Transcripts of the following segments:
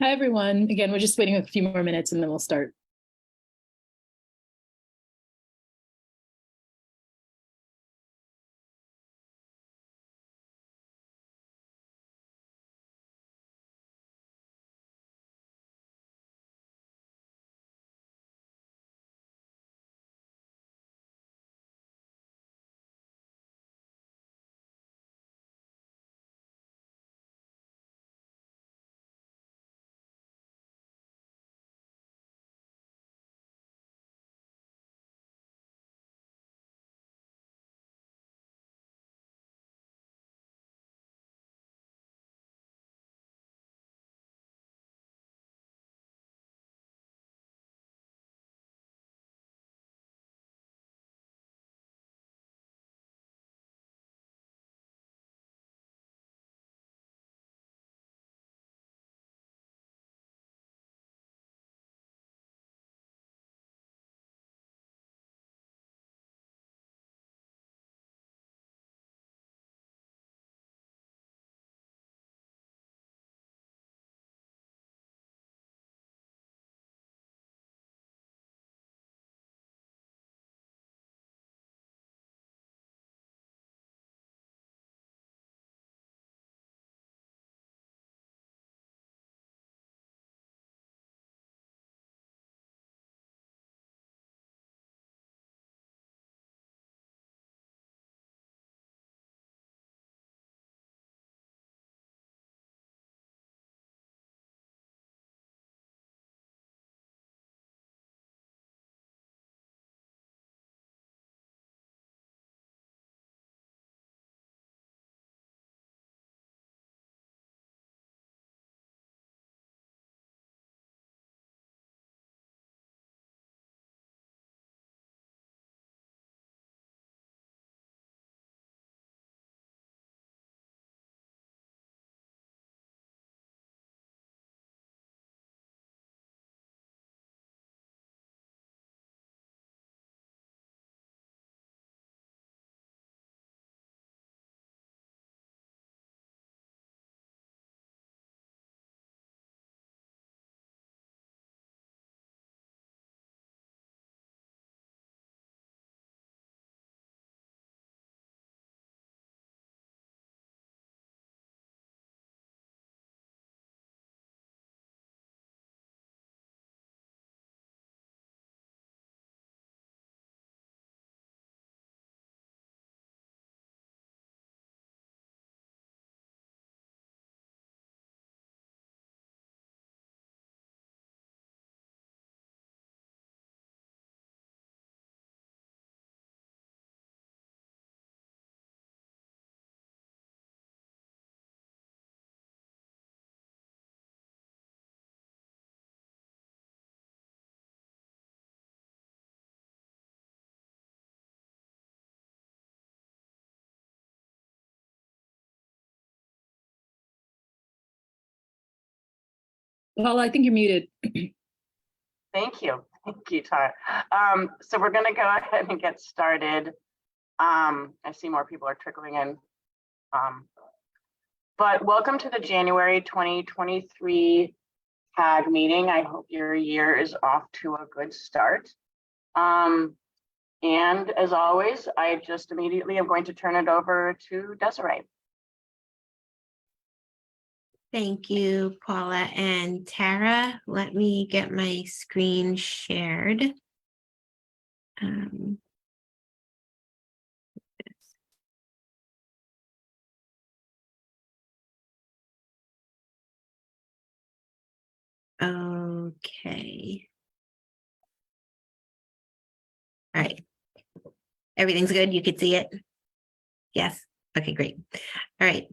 Hi, everyone. Again, we're just waiting a few more minutes and then we'll start. Well, I think you're muted. Thank you, Tara. So we're going to go ahead and get started. I see more people are trickling in. But welcome to the January 2023 CAG meeting. I hope your year is off to a good start. And as always, I just immediately am going to turn it over to Desiree. Thank you, Paula and Tara. Let me get my screen shared. Okay. All right. Everything's good. You could see it. Yes. Okay, great. All right.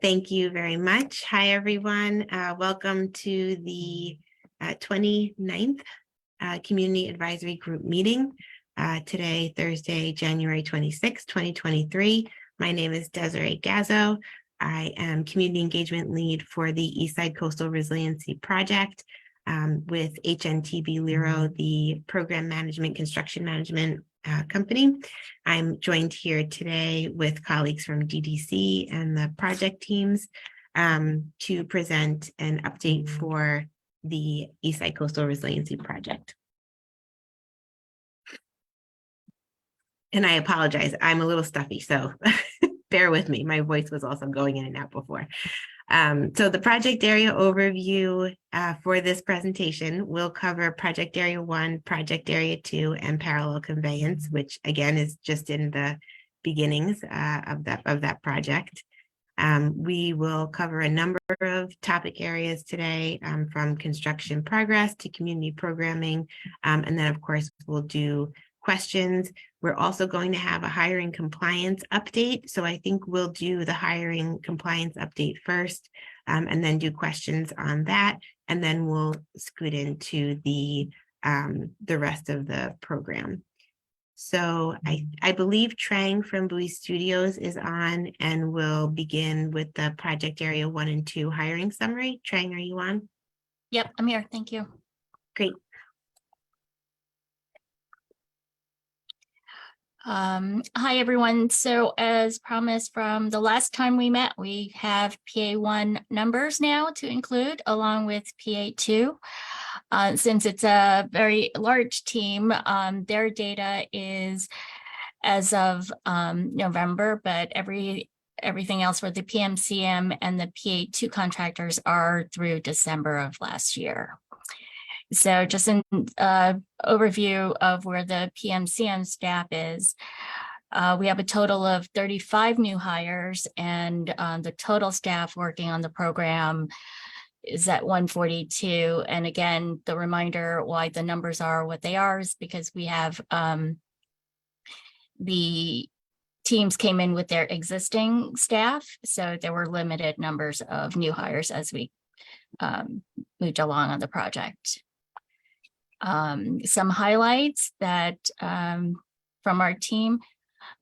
Thank you very much. Hi, everyone. Welcome to the 29th Community Advisory Group meeting. Today, Thursday, January 26, 2023. My name is Desiree Gazzo. I am Community Engagement Lead for the Eastside Coastal Resiliency Project with HNTB Lero, the Program Management Construction Management company. I'm joined here today with colleagues from DDC and the project teams. to present an update for the Eastside Coastal Resiliency Project. And I apologize, I'm a little stuffy, so bear with me. My voice was also going in and out before. So the project area overview for this presentation will cover project area 1, project area 2, and parallel conveyance, which again is just in the beginnings of that project. We will cover a number of topic areas today, from construction progress to community programming. And then of course we'll do questions. We're also going to have a hiring compliance update. So I think we'll do the hiring compliance update first, and then do questions on that. And then we'll scoot into the rest of the program. So I believe Trang from Bowie Studios is on, and we'll begin with the project area 1 and 2 hiring summary. Trang, are you on? Yep, I'm here. Thank you. Great. Hi, everyone. So as promised from the last time we met, we have PA1 numbers now to include along with PA2. Since it's a very large team, their data is as of November, but everything else for the PMCM and the PA2 contractors are through December of last year. So just an overview of where the PMCM staff is. We have a total of 35 new hires, and the total staff working on the program is at 142. And again, the reminder why the numbers are what they are is because we have the teams came in with their existing staff. So there were limited numbers of new hires as we moved along on the project. Some highlights that from our team,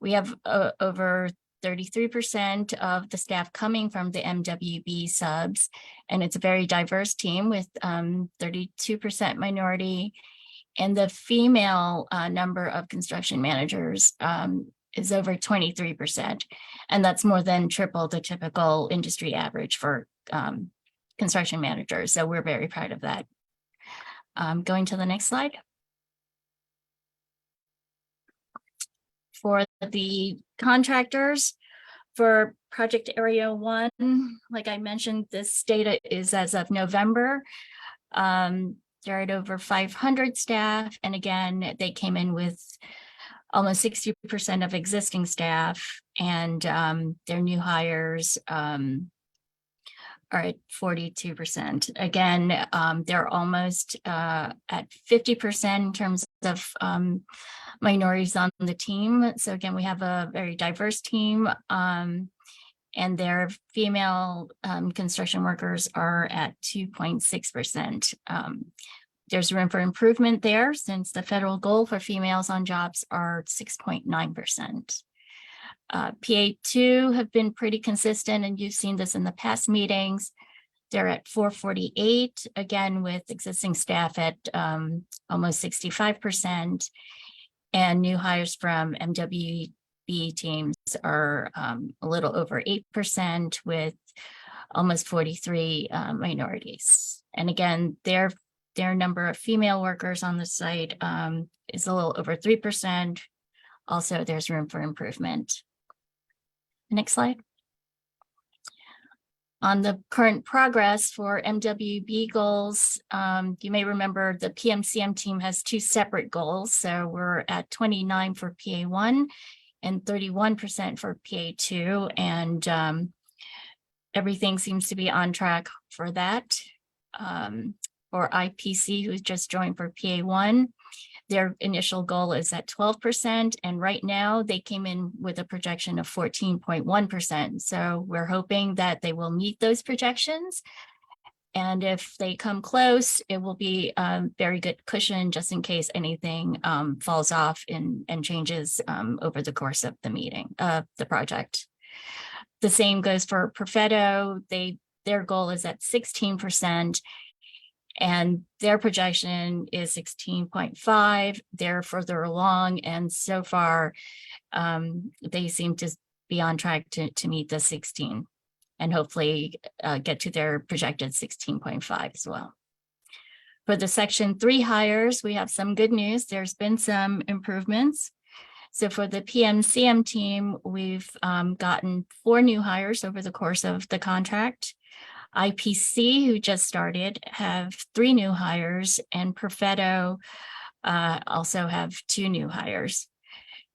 we have over 33% of the staff coming from the MWB subs, and it's a very diverse team with 32% minority, and the female number of construction managers is over 23%, and that's more than triple the typical industry average for construction managers, so we're very proud of that. Going to the next slide. For the contractors, for project area 1, like I mentioned, this data is as of November. They're at over 500 staff. And again, they came in with almost 60% of existing staff, and their new hires are at 42%. Again, they're almost at 50% in terms of minorities on the team. So again, we have a very diverse team, and their female construction workers are at 2.6%. There's room for improvement there since the federal goal for females on jobs are 6.9%. PA2 have been pretty consistent, and you've seen this in the past meetings. They're at 448, again, with existing staff at almost 65%. And new hires from MWB teams are a little over 8% with almost 43 minorities. And again, their number of female workers on the site is a little over 3%. Also, there's room for improvement. Next slide. On the current progress for MWB goals, you may remember the PMCM team has 2 separate goals. So we're at 29 for PA1 and 31% for PA2. And everything seems to be on track for that. For IPC, who's just joined for PA1, their initial goal is at 12%, and right now they came in with a projection of 14.1%. So we're hoping that they will meet those projections. And if they come close, it will be a very good cushion just in case anything falls off and changes over the course of the project. The same goes for Perfetto. Their goal is at 16%. And their projection is 16.5. They're further along, and so far they seem to be on track to meet the 16. and hopefully get to their projected 16.5 as well. For the Section 3 hires, we have some good news. There's been some improvements. So for the PMCM team, we've gotten 4 new hires over the course of the contract. IPC, who just started, have 3 new hires, and Perfetto also have 2 new hires.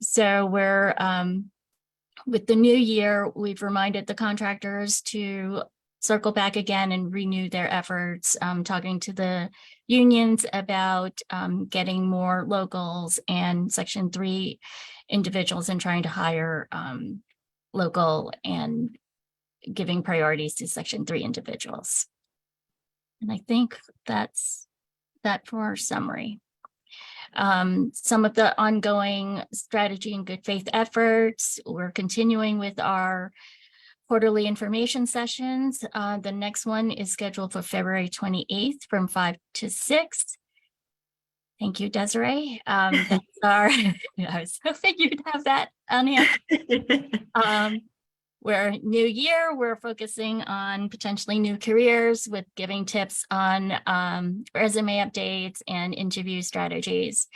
So we're with the new year, we've reminded the contractors to circle back again and renew their efforts, talking to the unions about getting more locals and Section 3 individuals and trying to hire local and giving priorities to Section 3 individuals. And I think that's that for our summary. Some of the ongoing strategy and good faith efforts, we're continuing with our quarterly information sessions. The next one is scheduled for February 28th from 5 to 6. Thank you, Desiree. That's our, I was hoping you'd have that on hand. We're new year, we're focusing on potentially new careers with giving tips on resume updates and interview strategies.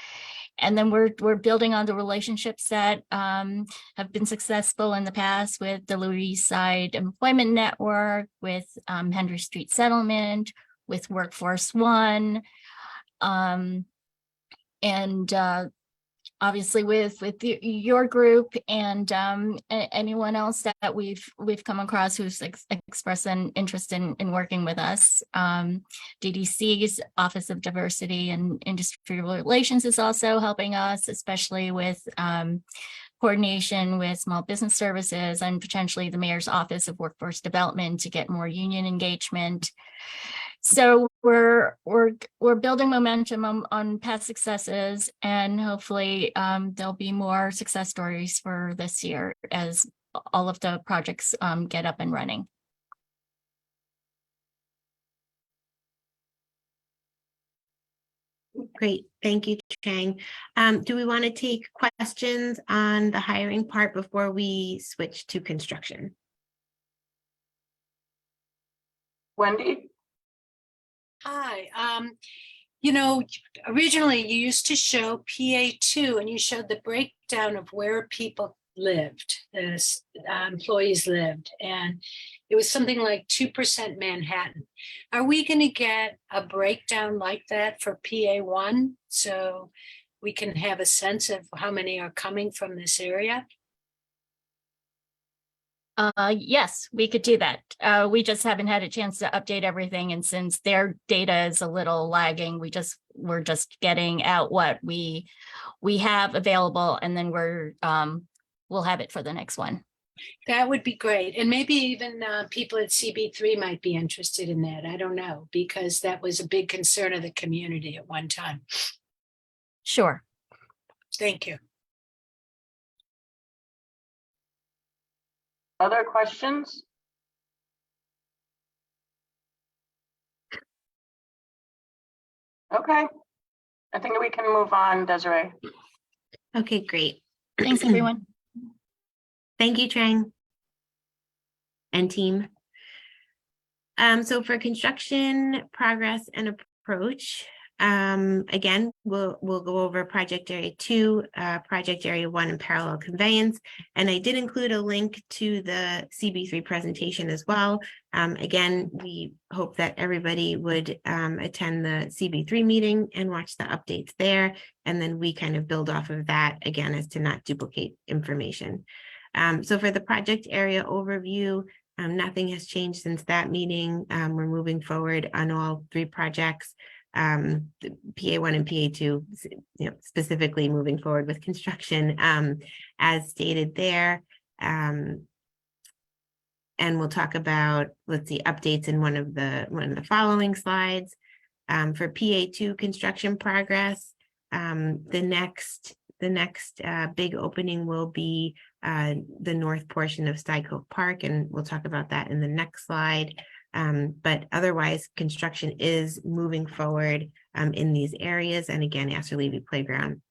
And then we're building on the relationships that have been successful in the past with the Lower East Side Employment Network, with Henry Street Settlement, with Workforce One, and obviously with your group and anyone else that we've come across who's expressed an interest in working with us. DDC's Office of Diversity and Industry Relations is also helping us, especially with coordination with Small Business Services and potentially the Mayor's Office of Workforce Development to get more union engagement. So we're building momentum on past successes, and hopefully there'll be more success stories for this year as all of the projects get up and running. Great, thank you, Chang. Do we want to take questions on the hiring part before we switch to construction? Wendy? Hi, you know, originally you used to show PA2 and you showed the breakdown of where people lived, the employees lived, and it was something like 2% Manhattan. Are we going to get a breakdown like that for PA1 so we can have a sense of how many are coming from this area? Yes, we could do that. We just haven't had a chance to update everything, and since their data is a little lagging, we're just getting out what we have available, and then we'll have it for the next one. That would be great. And maybe even people at CB3 might be interested in that. I don't know, because that was a big concern of the community at one time. Sure. Thank you. Other questions? Okay, I think we can move on, Desiree. Okay, great. Thanks, everyone. Thank you, Trang and team. So for construction progress and approach, again, we'll go over project area 2, project area 1, and parallel conveyance. And I did include a link to the CB3 presentation as well. Again, we hope that everybody would attend the CB3 meeting and watch the updates there. And then we kind of build off of that again as to not duplicate information. So for the project area overview, nothing has changed since that meeting. We're moving forward on all 3 projects. The PA1 and PA2, you know, specifically moving forward with construction, as stated there. And we'll talk about, let's see, updates in one of the following slides. For PA2 construction progress, the next big opening will be the north portion of Sky Cove Park, and we'll talk about that in the next slide. But otherwise, construction is moving forward in these areas. And again, Astor Levy Playground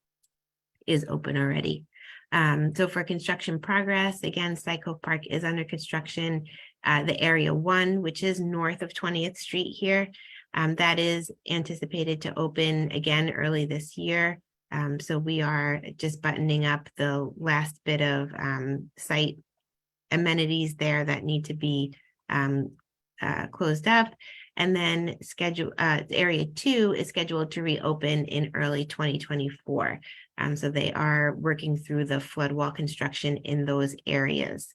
is open already. So for construction progress, again, Sky Cove Park is under construction. the area 1, which is north of 20th Street here. That is anticipated to open again early this year. So we are just buttoning up the last bit of site amenities there that need to be closed up. And then area 2 is scheduled to reopen in early 2024. So they are working through the flood wall construction in those areas.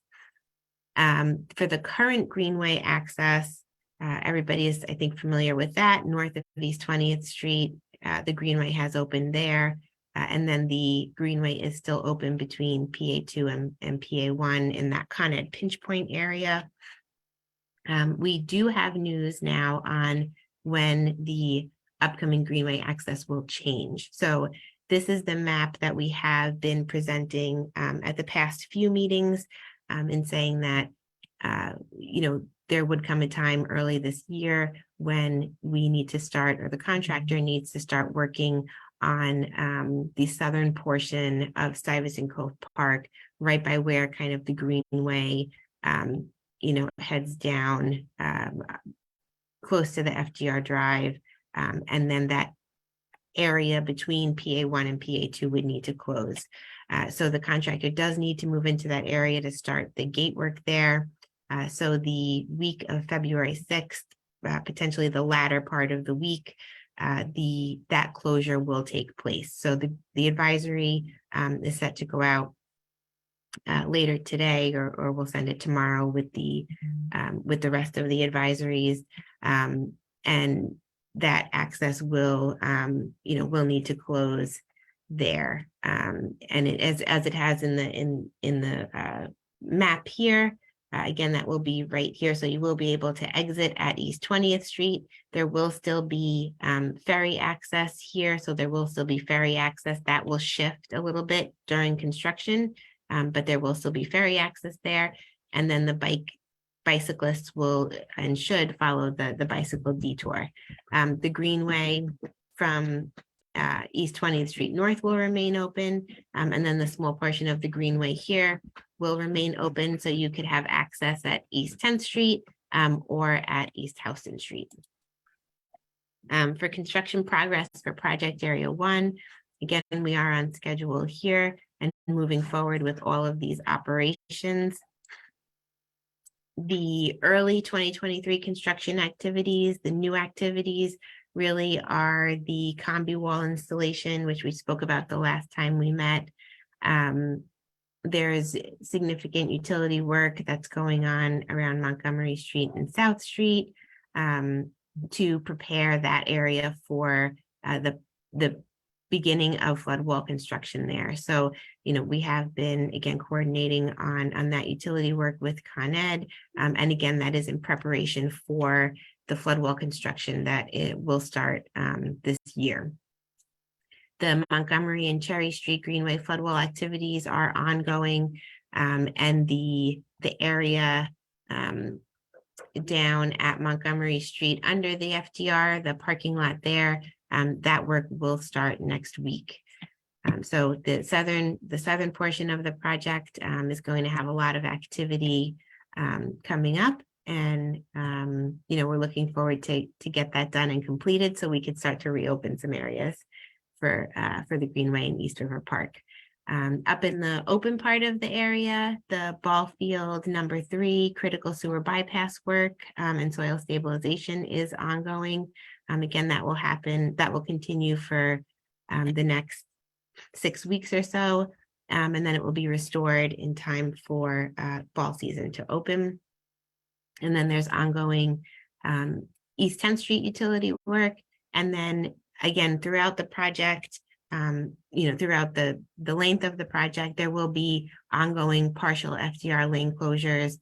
For the current Greenway access, everybody is, I think, familiar with that. North of East 20th Street, the Greenway has opened there. And then the Greenway is still open between PA2 and PA1 in that Con Ed pinch point area. We do have news now on when the upcoming Greenway access will change. So this is the map that we have been presenting at the past few meetings, in saying that, there would come a time early this year when we need to start, or the contractor needs to start working on the southern portion of Stuyvesant Cove Park, right by where kind of the Greenway, heads down close to the FDR Drive. And then that area between PA1 and PA2 would need to close. So the contractor does need to move into that area to start the gate work there. So the week of February 6th, potentially the latter part of the week, that closure will take place. So the advisory is set to go out later today, or we'll send it tomorrow with the rest of the advisories, and that access will need to close there, and it as it has in the map here. Again, that will be right here. So you will be able to exit at East 20th Street. There will still be ferry access here. So there will still be ferry access that will shift a little bit during construction, but there will still be ferry access there. And then the bicyclists will and should follow the bicycle detour. The Greenway from East 20th Street North will remain open. And then the small portion of the Greenway here will remain open, so you could have access at East 10th Street or at East Houston Street. For construction progress for project area 1, again, we are on schedule here and moving forward with all of these operations. The early 2023 construction activities, the new activities, really are the combi wall installation, which we spoke about the last time we met. There's significant utility work that's going on around Montgomery Street and South Street to prepare that area for the beginning of flood wall construction there. So, we have been, again, coordinating on that utility work with Con Ed. And again, that is in preparation for the flood wall construction that it will start this year. The Montgomery and Cherry Street Greenway floodwall activities are ongoing, and the area down at Montgomery Street under the FDR, the parking lot there, that work will start next week. So the southern portion of the project is going to have a lot of activity coming up, and we're looking forward to get that done and completed so we could start to reopen some areas for the Greenway and East River Park. Up in the open part of the area, the ball field number 3 critical sewer bypass work and soil stabilization is ongoing. Again, that will continue for the next 6 weeks or so, and then it will be restored in time for fall season to open. And then there's ongoing East 10th Street utility work, and then again, throughout the project, throughout the length of the project, there will be ongoing partial FDR lane closures.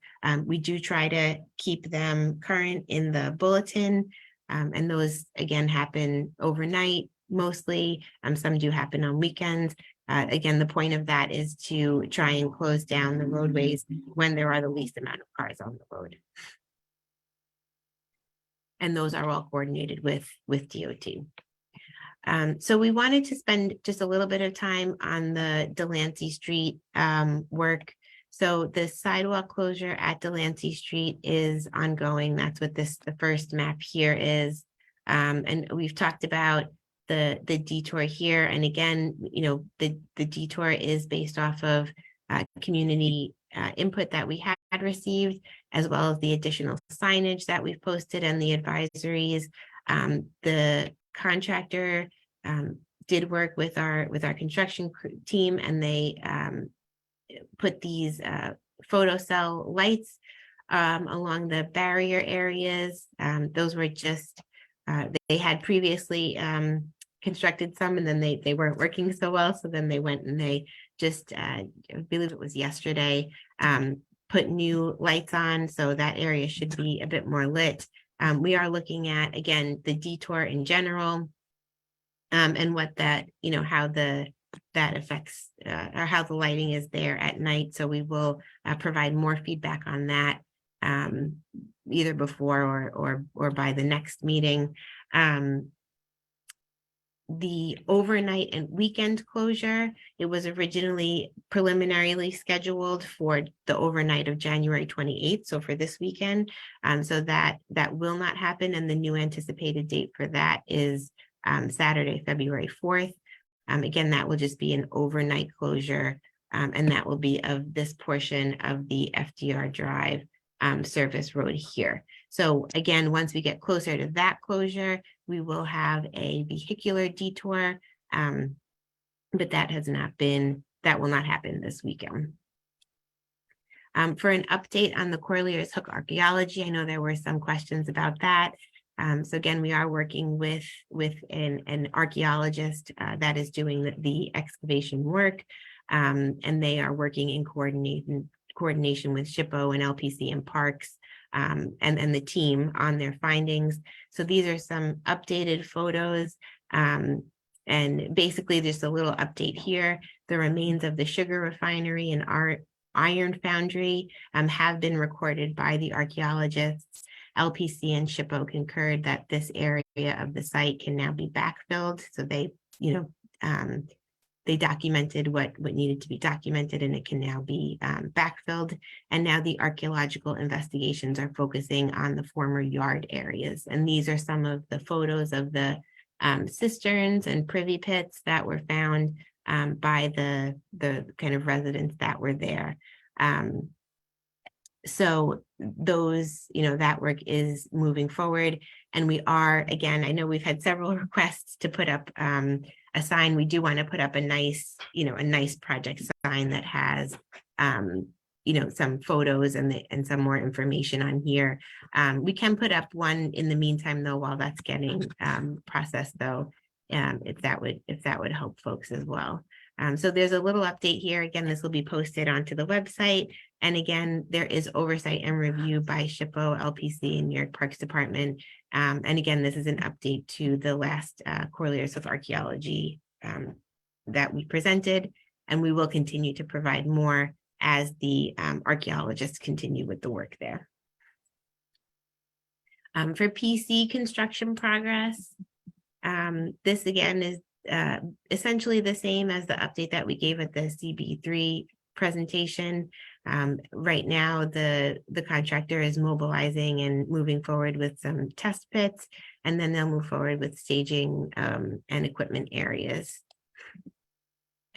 We do try to keep them current in the bulletin, and those, again, happen overnight mostly. Some do happen on weekends. Again, the point of that is to try and close down the roadways when there are the least amount of cars on the road. And those are all coordinated with DOT. So we wanted to spend just a little bit of time on the Delancey Street work. So the sidewalk closure at Delancey Street is ongoing. That's what the first map here is. And we've talked about the detour here. And again, you know, the detour is based off of community input that we had received, as well as the additional signage that we've posted and the advisories. The contractor did work with our construction team, and they put these photo cell lights along the barrier areas. Those were just, they had previously constructed some, and then they weren't working so well. So then they went and they just, I believe it was yesterday, put new lights on. So that area should be a bit more lit. We are looking at, again, the detour in general, and what that, you know, how that affects or how the lighting is there at night. So we will provide more feedback on that either before or by the next meeting. The overnight and weekend closure, it was originally preliminarily scheduled for the overnight of January 28th. So for this weekend, so that will not happen. And the new anticipated date for that is Saturday, February 4th. Again, that will just be an overnight closure, and that will be of this portion of the FDR Drive service road here. So again, once we get closer to that closure, we will have a vehicular detour, but that will not happen this weekend. For an update on the Corlears Hook archaeology, I know there were some questions about that. So again, we are working with an archaeologist that is doing the excavation work, and they are working in coordination with SHPO and LPC and Parks, and the team on their findings. So these are some updated photos, and basically just a little update here. The remains of the sugar refinery and iron foundry have been recorded by the archaeologists. LPC and SHPO concurred that this area of the site can now be backfilled. So they, you know, they documented what needed to be documented, and it can now be backfilled. And now the archaeological investigations are focusing on the former yard areas. And these are some of the photos of the cisterns and privy pits that were found by the kind of residents that were there. So those, you know, that work is moving forward. And we are, again, I know we've had several requests to put up a sign. We do want to put up a nice, you know, a nice project sign that has, you know, some photos and some more information on here. We can put up one in the meantime, though, while that's getting processed, though, if that would help folks as well. So there's a little update here. Again, this will be posted onto the website. And again, there is oversight and review by SHPO, LPC, and New York Parks Department. And again, this is an update to the last Corlears of Archaeology that we presented. And we will continue to provide more as the archaeologists continue with the work there. For PC construction progress, this again is essentially the same as the update that we gave at the CB3 presentation. Right now, the contractor is mobilizing and moving forward with some test pits, and then they'll move forward with staging and equipment areas.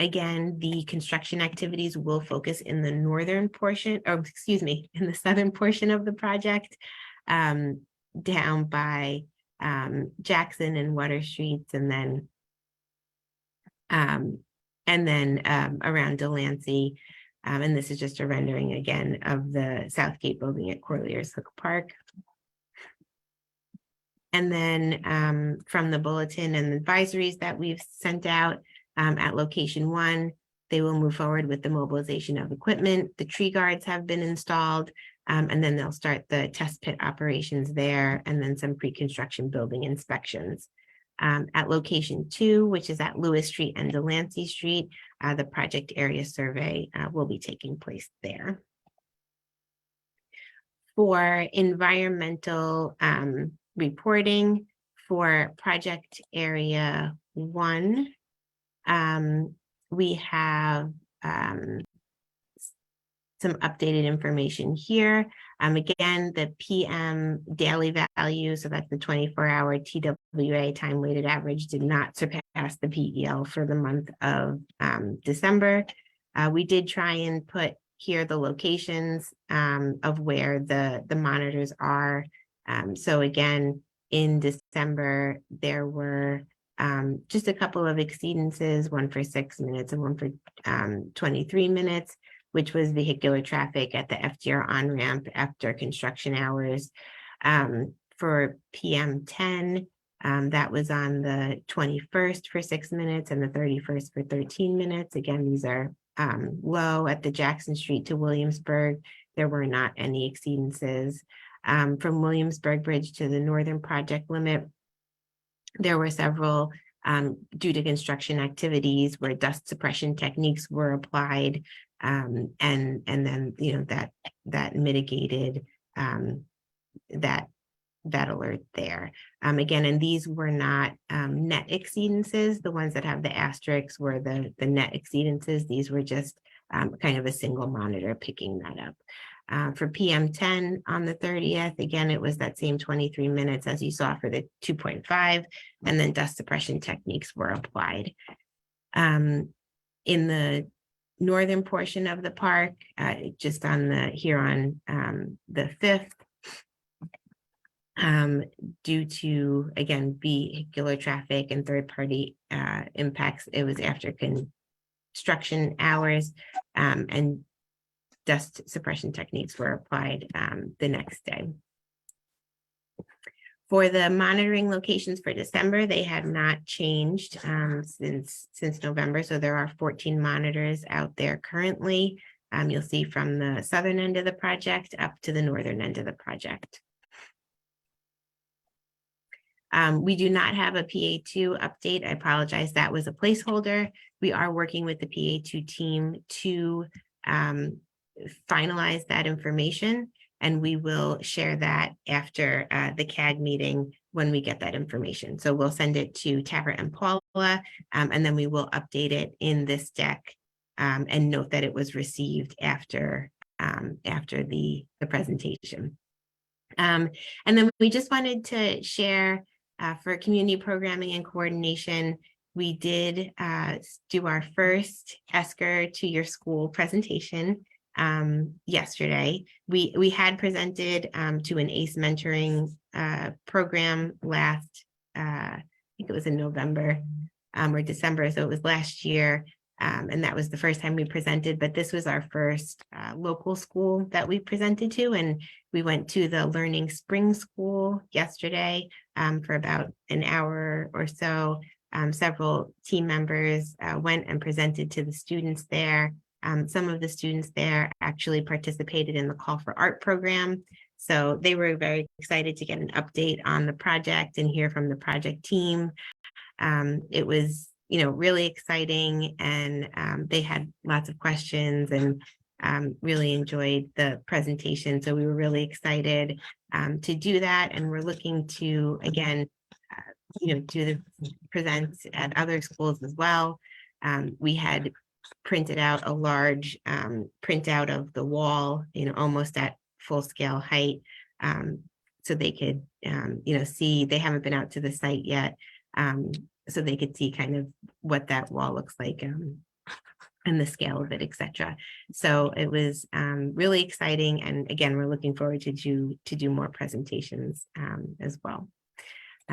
Again, the construction activities will focus in the northern portion, or excuse me, in the southern portion of the project, down by Jackson and Water Streets, and then around Delancey. And this is just a rendering again of the Southgate building at Corlears Hook Park. And then from the bulletin and advisories that we've sent out at location 1, they will move forward with the mobilization of equipment. The tree guards have been installed, and then they'll start the test pit operations there, and then some pre-construction building inspections. At location 2, which is at Lewis Street and Delancey Street, the project area survey will be taking place there. For environmental reporting for project area 1, we have some updated information here. Again, the PM daily value, so that's the 24-hour TWA time weighted average, did not surpass the PEL for the month of December. We did try and put here the locations of where the monitors are. So again, in December, there were just a couple of exceedances, one for 6 minutes and one for 23 minutes, which was vehicular traffic at the FDR on-ramp after construction hours. For PM 10, that was on the 21st for 6 minutes and the 31st for 13 minutes. Again, these are low at the Jackson Street to Williamsburg. There were not any exceedances. From Williamsburg Bridge to the Northern Project limit, there were several due to construction activities where dust suppression techniques were applied, and then that mitigated that alert there. Again, and these were not net exceedances. The ones that have the asterisks were the net exceedances. These were just kind of a single monitor picking that up. For PM 10 on the 30th, again, it was that same 23 minutes as you saw for the 2.5, and then dust suppression techniques were applied. In the northern portion of the park, just on the 5th, due to, again, vehicular traffic and third-party impacts, it was after construction hours, and dust suppression techniques were applied the next day. For the monitoring locations for December, they have not changed since November. So there are 14 monitors out there currently. You'll see from the southern end of the project up to the northern end of the project. We do not have a PA2 update. I apologize. That was a placeholder. We are working with the PA2 team to finalize that information, and we will share that after the CAG meeting when we get that information. So we'll send it to Tara and Paula, and then we will update it in this deck and note that it was received after the presentation. And then we just wanted to share for community programming and coordination, we did do our first ESCR to your school presentation yesterday. We had presented to an ACE mentoring program last, I think it was in November or December, so it was last year. And that was the first time we presented, but this was our first local school that we presented to. And we went to the Learning Spring School yesterday for about an hour or so. Several team members went and presented to the students there. Some of the students there actually participated in the Call for Art program. So they were very excited to get an update on the project and hear from the project team. It was, really exciting, and they had lots of questions and really enjoyed the presentation. So we were really excited to do that. And we're looking to, again, present at other schools as well. We had printed out a large printout of the wall, almost at full scale height, so they could, see. They haven't been out to the site yet, so they could see kind of what that wall looks like and the scale of it, etc. So it was really exciting, and again, we're looking forward to do more presentations as well.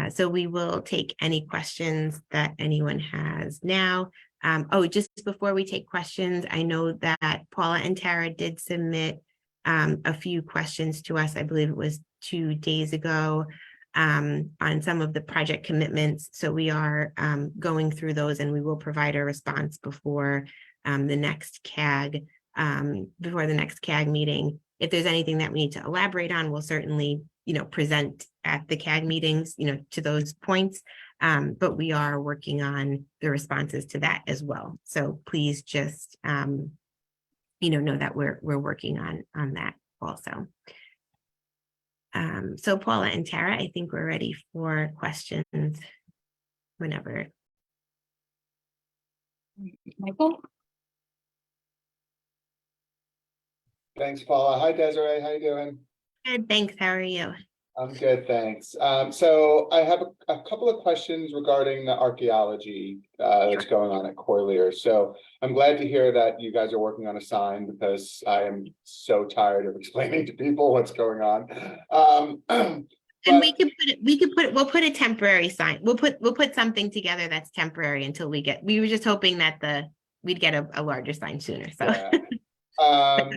So we will take any questions that anyone has now. Just before we take questions, I know that Paula and Tara did submit a few questions to us. I believe it was 2 days ago on some of the project commitments. So we are going through those, and we will provide a response before the next CAG meeting. If there's anything that we need to elaborate on, we'll certainly present at the CAG meetings, to those points. But we are working on the responses to that as well. So please just, know that we're working on that also. So Paula and Tara, I think we're ready for questions whenever. Michael? Thanks, Paula. Hi, Desiree. How you doing? Good, thanks. How are you? I'm good, thanks. So I have a couple of questions regarding the archaeology that's going on at Corlier. So I'm glad to hear that you guys are working on a sign because I am so tired of explaining to people what's going on. And we'll put a temporary sign. We'll put something together that's temporary until we were just hoping that we'd get a larger sign sooner, so. Yeah.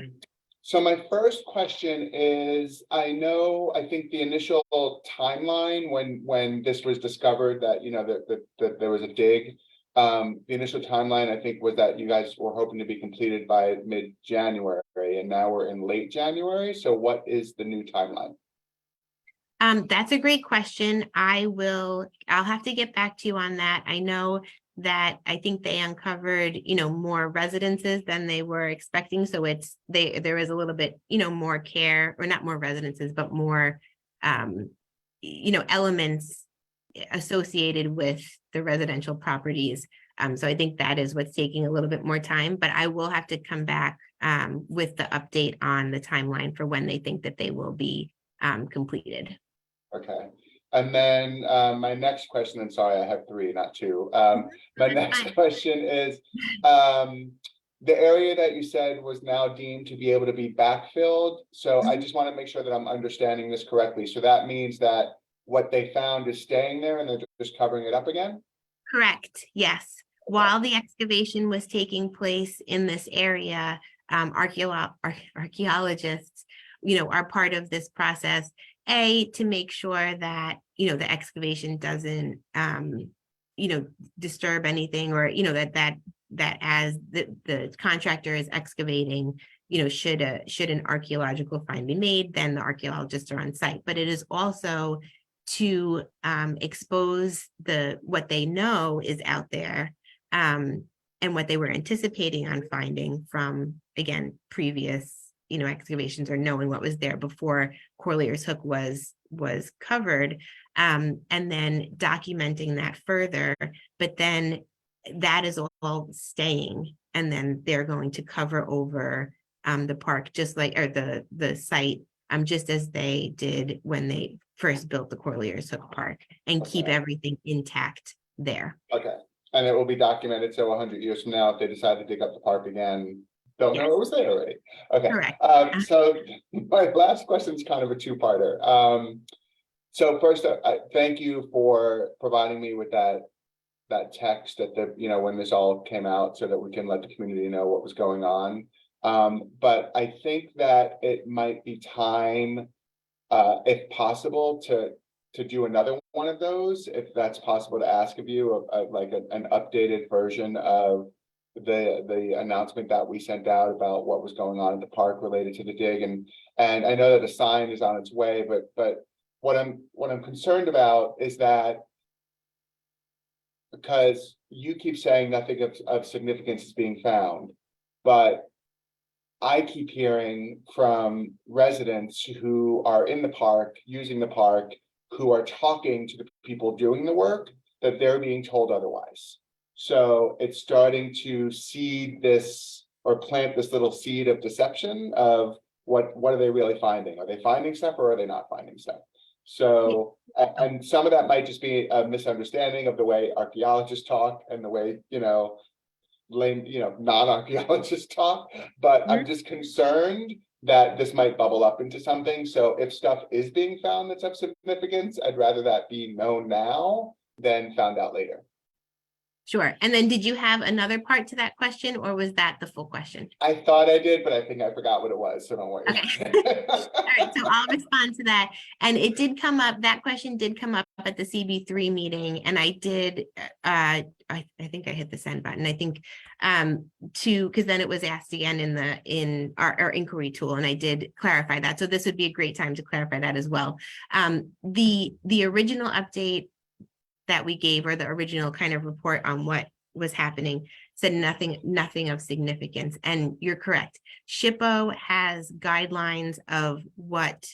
So my first question is, I think the initial timeline when this was discovered that, that there was a dig, the initial timeline, I think, was that you guys were hoping to be completed by mid-January, and now we're in late January. So what is the new timeline? That's a great question. I'll have to get back to you on that. I know that I think they uncovered, more residences than they were expecting. So there is a little bit, more care, or not more residences, but more, elements associated with the residential properties. So I think that is what's taking a little bit more time, but I will have to come back with the update on the timeline for when they think that they will be completed. Okay. And then my next question, and sorry, I have three, not two. My next question is, the area that you said was now deemed to be able to be backfilled. So I just want to make sure that I'm understanding this correctly. So that means that what they found is staying there and they're just covering it up again? Correct, yes. While the excavation was taking place in this area, archaeologists, are part of this process, to make sure that, the excavation doesn't, disturb anything, or, that as the contractor is excavating, should an archaeological find be made, then the archaeologists are on site. But it is also to expose what they know is out there, and what they were anticipating on finding from, again, previous excavations, or knowing what was there before Corlier's Hook was covered, and then documenting that further. But then that is all staying, and then they're going to cover over the park, just like, or the site, just as they did when they first built the Corlier's Hook Park, and keep everything intact there. Okay, and it will be documented, so 100 years from now, if they decide to dig up the park again, don't know it was there already. Okay. Correct. So my last question is kind of a two-parter. So first, I thank you for providing me with that text that when this all came out, so that we can let the community know what was going on. But I think that it might be time, if possible, to do another one of those, if that's possible to ask of you, like an updated version of the announcement that we sent out about what was going on at the park related to the dig. And I know that a sign is on its way, but what I'm concerned about is that, because you keep saying nothing of significance is being found, but I keep hearing from residents who are in the park, using the park, who are talking to the people doing the work, that they're being told otherwise. So it's starting to seed this, or plant this little seed of deception of what are they really finding? Are they finding stuff, or are they not finding stuff? So, and some of that might just be a misunderstanding of the way archaeologists talk and the way, non-archaeologists talk, but I'm just concerned that this might bubble up into something. So if stuff is being found that's of significance, I'd rather that be known now than found out later. Sure. And then did you have another part to that question, or was that the full question? I thought I did, but I think I forgot what it was, so don't worry. Okay. All right, so I'll respond to that. And it did come up, that question did come up at the CB3 meeting, and I did, I think I hit the send button, I think, because then it was asked again in our inquiry tool, and I did clarify that. So this would be a great time to clarify that as well. The original update that we gave, or the original kind of report on what was happening, said nothing of significance. And you're correct. SHPO has guidelines of what,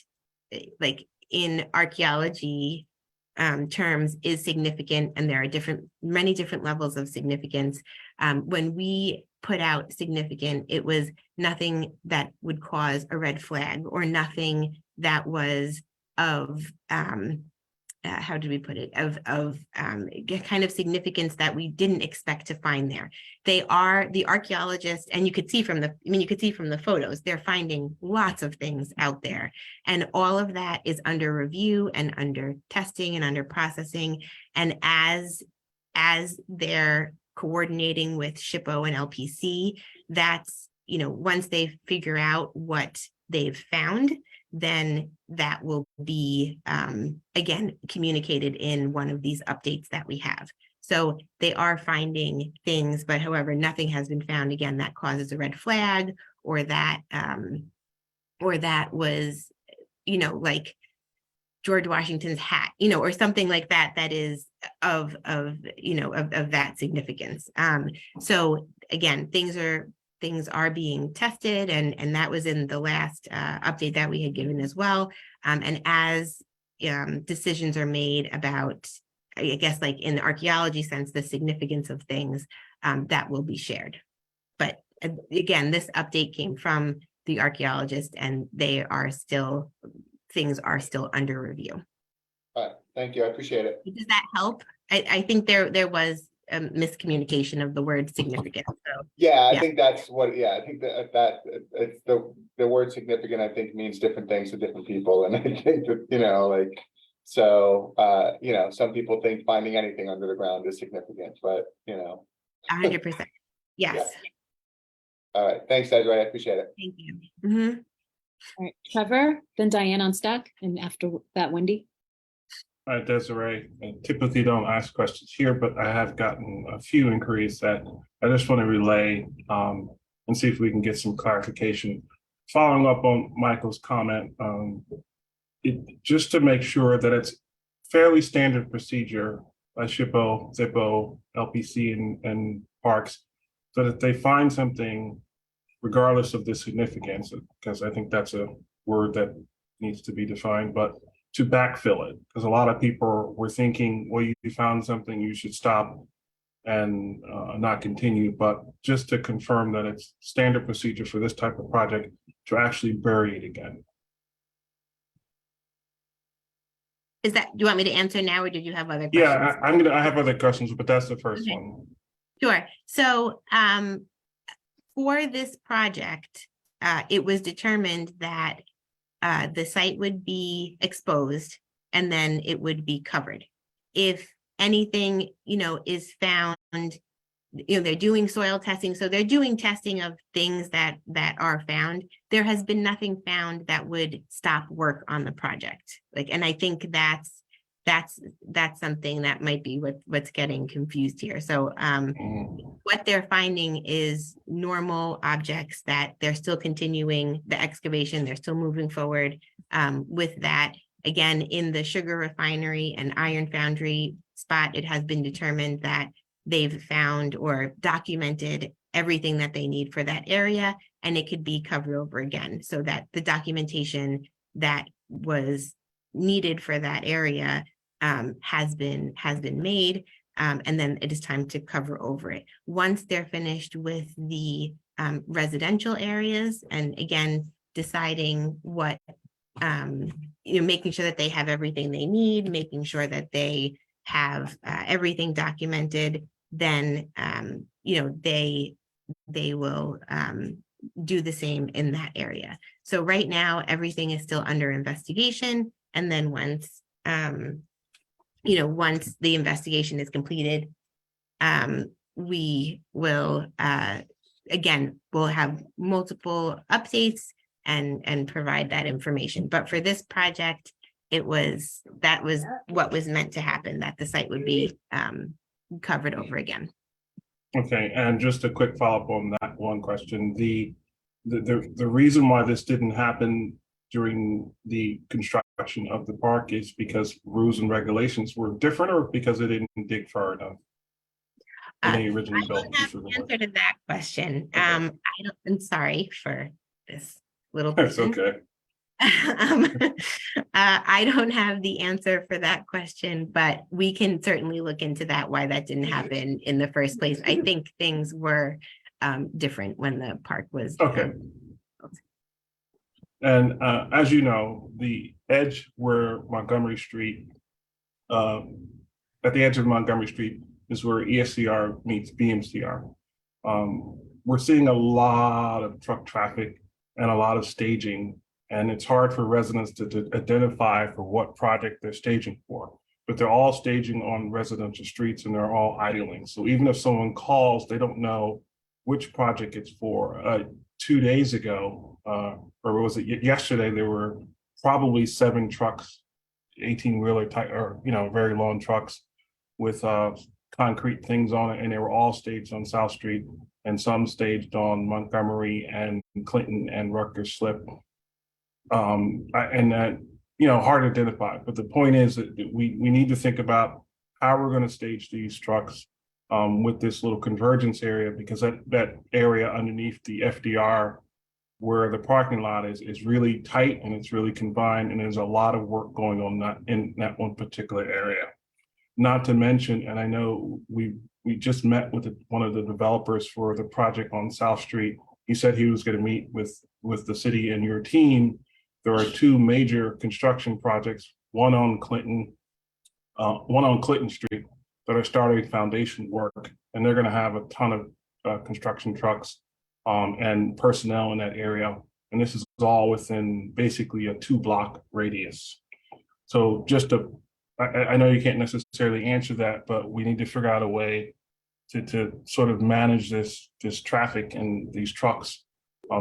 like in archaeology terms, is significant, and there are many different levels of significance. When we put out significant. It was nothing that would cause a red flag or nothing that was of, how do we put it, of kind of significance that we didn't expect to find there. They are the archaeologists, and you could see from the photos, they're finding lots of things out there. And all of that is under review and under testing and under processing. And as they're coordinating with SHPO and LPC, that's, once they figure out what they've found, then that will be, again, communicated in one of these updates that we have. So they are finding things, but however, nothing has been found, again, that causes a red flag, or that was, like George Washington's hat, or something like that, that is of that significance. So again, things are being tested, and that was in the last update that we had given as well. And as decisions are made about, I guess, like in the archaeology sense, the significance of things, that will be shared. But again, this update came from the archaeologist, and things are still under review. All right, thank you. I appreciate it. Does that help? I think there was a miscommunication of the word significant. So Yeah, I think that's what, I think that it's the word significant, I think, means different things to different people. And I think that, some people think finding anything under the ground is significant, but 100%. Yes. Yeah. All right, thanks, Desiree. I appreciate it. Thank you. Mhm. All right, Trevor, then Diane on stack, and after that, Wendy. Hi, Desiree. I typically don't ask questions here, but I have gotten a few inquiries that I just want to relay and see if we can get some clarification. Following up on Michael's comment, just to make sure that it's fairly standard procedure by SHPO, ZIPPO, LPC, and parks, so that they find something regardless of the significance, because I think that's a word that needs to be defined, but to backfill it, because a lot of people were thinking, well, you found something, you should stop and not continue. But just to confirm that it's standard procedure for this type of project to actually bury it again. Do you want me to answer now, or did you have other questions? Yeah, I have other questions, but that's the first one. Sure. So for this project, it was determined that the site would be exposed and then it would be covered. If anything, is found, they're doing soil testing. So they're doing testing of things that are found. There has been nothing found that would stop work on the project. And I think that's something that might be what's getting confused here. So what they're finding is normal objects that they're still continuing the excavation. They're still moving forward with that. Again, in the sugar refinery and iron foundry spot, it has been determined that they've found or documented everything that they need for that area, and it could be covered over again, so that the documentation that was needed for that area has been made, and then it is time to cover over it. Once they're finished with the residential areas, and again, deciding what, making sure that they have everything they need, making sure that they have everything documented, then, they will do the same in that area. So right now, everything is still under investigation. And then once the investigation is completed, we will, again, we'll have multiple updates and provide that information. But for this project, that was what was meant to happen, that the site would be covered over again. Okay, and just a quick follow-up on that one question. The reason why this didn't happen during the construction of the park is because rules and regulations were different, or because they didn't dig far enough when they originally built? I don't have the answer to that question. Okay. I'm sorry for this little That's person. okay. I don't have the answer for that question, but we can certainly look into that, why that didn't happen in the first place. I think things were different when the park was. Okay. And as you know, the edge where Montgomery Street, at the edge of Montgomery Street is where ESCR meets BMCR. We're seeing a lot of truck traffic and a lot of staging, and it's hard for residents to identify for what project they're staging for. But they're all staging on residential streets and they're all idling. So even if someone calls, they don't know which project it's for. 2 days ago, or was it yesterday, there were probably 7 trucks, 18-wheeler type, or very long trucks with concrete things on it, and they were all staged on South Street, and some staged on Montgomery and Clinton and Rutgers Slip. And that, hard to identify. But the point is that we need to think about how we're going to stage these trucks with this little convergence area, because that area underneath the FDR where the parking lot is really tight and it's really confined, and there's a lot of work going on in that one particular area. Not to mention, and I know we just met with one of the developers for the project on South Street. He said he was going to meet with the city and your team. There are 2 major construction projects, one on Clinton Street, that are starting foundation work, and they're going to have a ton of construction trucks and personnel in that area. And this is all within basically a 2-block radius. So I know you can't necessarily answer that, but we need to figure out a way to sort of manage this traffic and these trucks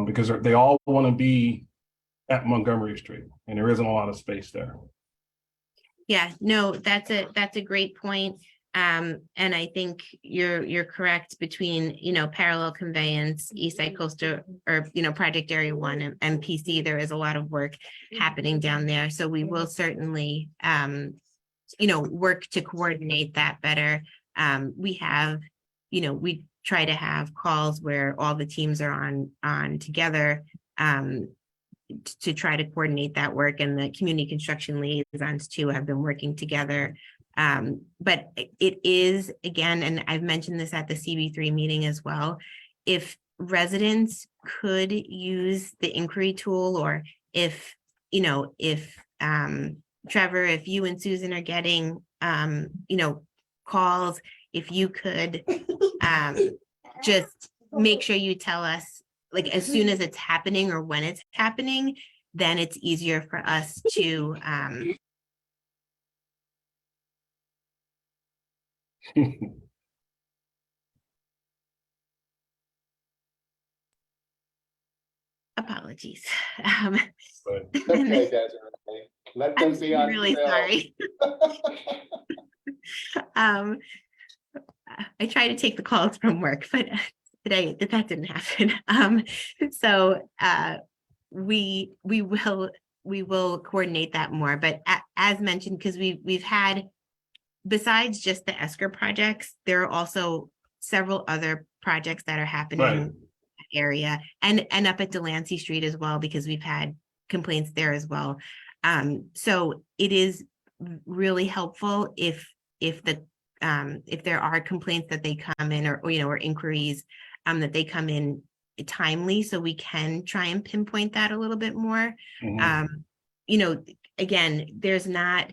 because they all want to be at Montgomery Street, and there isn't a lot of space there. Yeah, no, that's a great point. And I think you're correct between, parallel conveyance, East Side Coastal, or, Project Area 1 and PC. There is a lot of work happening down there. So we will certainly, work to coordinate that better. We have, we try to have calls where all the teams are on together to try to coordinate that work, and the community construction liaisons too have been working together. But it is, again, and I've mentioned this at the CB3 meeting as well, if residents could use the inquiry tool, or if Trevor, if you and Susan are getting, calls, if you could just make sure you tell us, like, as soon as it's happening or when it's happening, then it's easier for us to apologies. Okay, Desiree. Let them I'm be on really film. sorry. I try to take the calls from work, but today that didn't happen. So we will coordinate that more. But as mentioned, because we've had, besides just the ESCR projects, there are also several other projects that are happening in that area, and up at Delancey Street as well, because we've had complaints there as well. So it is really helpful if there are complaints that they come in, or inquiries that they come in timely, so we can try and pinpoint that a little bit more. Again, there's not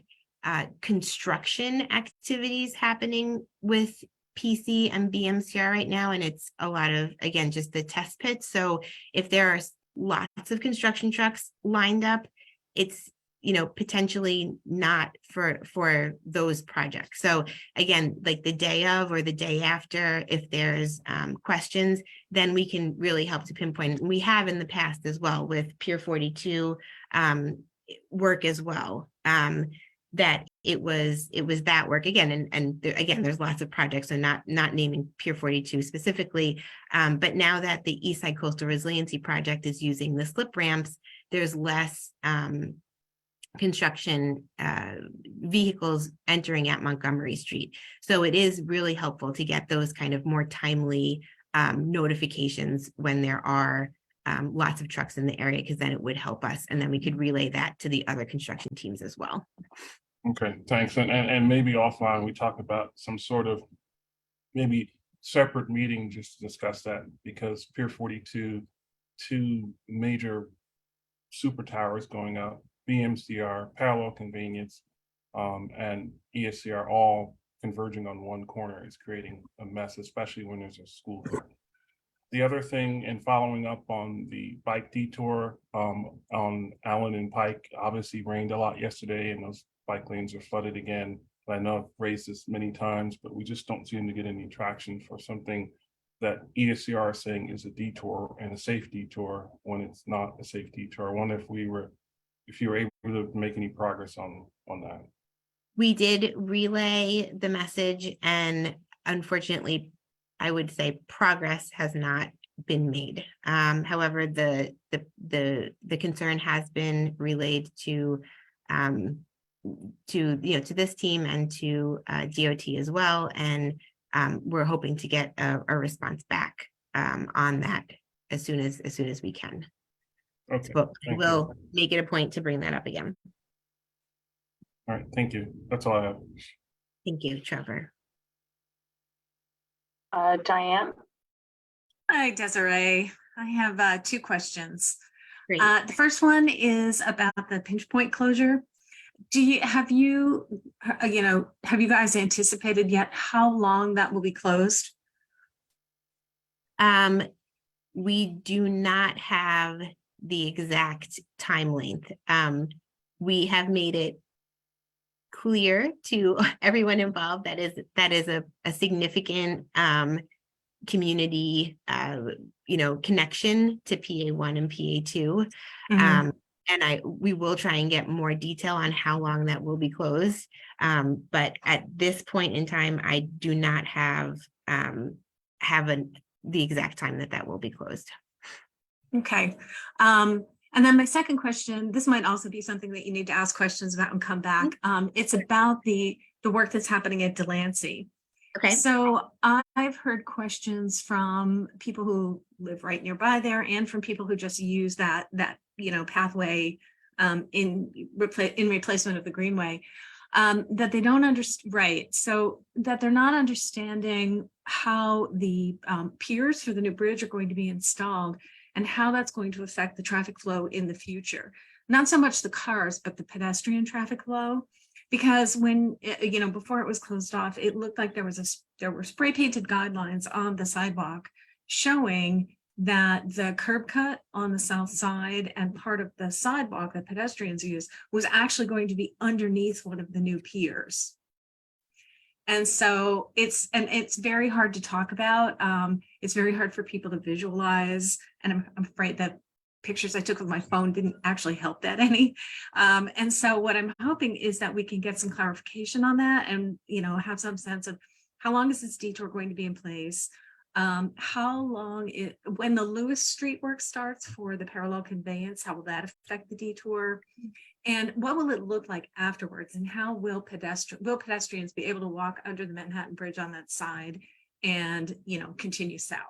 construction activities happening with PC and BMCR right now, and it's a lot of, again, just the test pits. So if there are lots of construction trucks lined up, it's potentially not for those projects. So again, like the day of or the day after, if there's questions, then we can really help to pinpoint. We have in the past as well with Pier 42 work as well, that it was that work again, and again, there's lots of projects, so not naming Pier 42 specifically, but now that the East Side Coastal Resiliency Project is using the slip ramps, there's less construction vehicles entering at Montgomery Street. So it is really helpful to get those kind of more timely notifications when there are lots of trucks in the area, because then it would help us, and then we could relay that to the other construction teams as well. Okay, thanks. And maybe offline we talk about some sort of maybe separate meeting just to discuss that, because Pier 42, two major super towers going up, BMCR, parallel convenience, and ESCR all converging on one corner is creating a mess, especially when there's a school there. The other thing, and following up on the bike detour on Allen and Pike, obviously rained a lot yesterday and those bike lanes are flooded again. I know I've raised this many times, but we just don't seem to get any traction for something that ESCR is saying is a detour and a safe detour when it's not a safe detour. I wonder if you were able to make any progress on that. We did relay the message, and unfortunately, I would say progress has not been made. However, the concern has been relayed to this team and to DOT as well, and we're hoping to get a response back on that as soon as we can. Okay. But Thank we'll you. make it a point to bring that up again. All right, thank you. That's all I have. Thank you, Trevor. Diane? Hi, Desiree. I have two questions. Great. The first one is about the pinch point closure. Have you guys anticipated yet how long that will be closed? We do not have the exact time length. We have made it clear to everyone involved that is a significant community connection to PA1 and PA2. And we will try and get more detail on how long that will be closed. But at this point in time, I do not have the exact time that will be closed. Okay. And then my second question, this might also be something that you need to ask questions about and come back. It's about the work that's happening at Delancey. Okay. So I've heard questions from people who live right nearby there and from people who just use that pathway in replacement of the greenway, that they don't understand, right? So that they're not understanding how the piers for the new bridge are going to be installed and how that's going to affect the traffic flow in the future. Not so much the cars, but the pedestrian traffic flow. Because when, before it was closed off, it looked like there were spray painted guidelines on the sidewalk showing that the curb cut on the south side and part of the sidewalk that pedestrians use was actually going to be underneath one of the new piers. And so it's very hard to talk about. It's very hard for people to visualize. And I'm afraid that pictures I took with my phone didn't actually help that any. And so what I'm hoping is that we can get some clarification on that and, have some sense of how long is this detour going to be in place? How long when the Lewis Street work starts for the parallel conveyance, how will that affect the detour? And what will it look like afterwards? And how will pedestrians be able to walk under the Manhattan Bridge on that side and, continue south?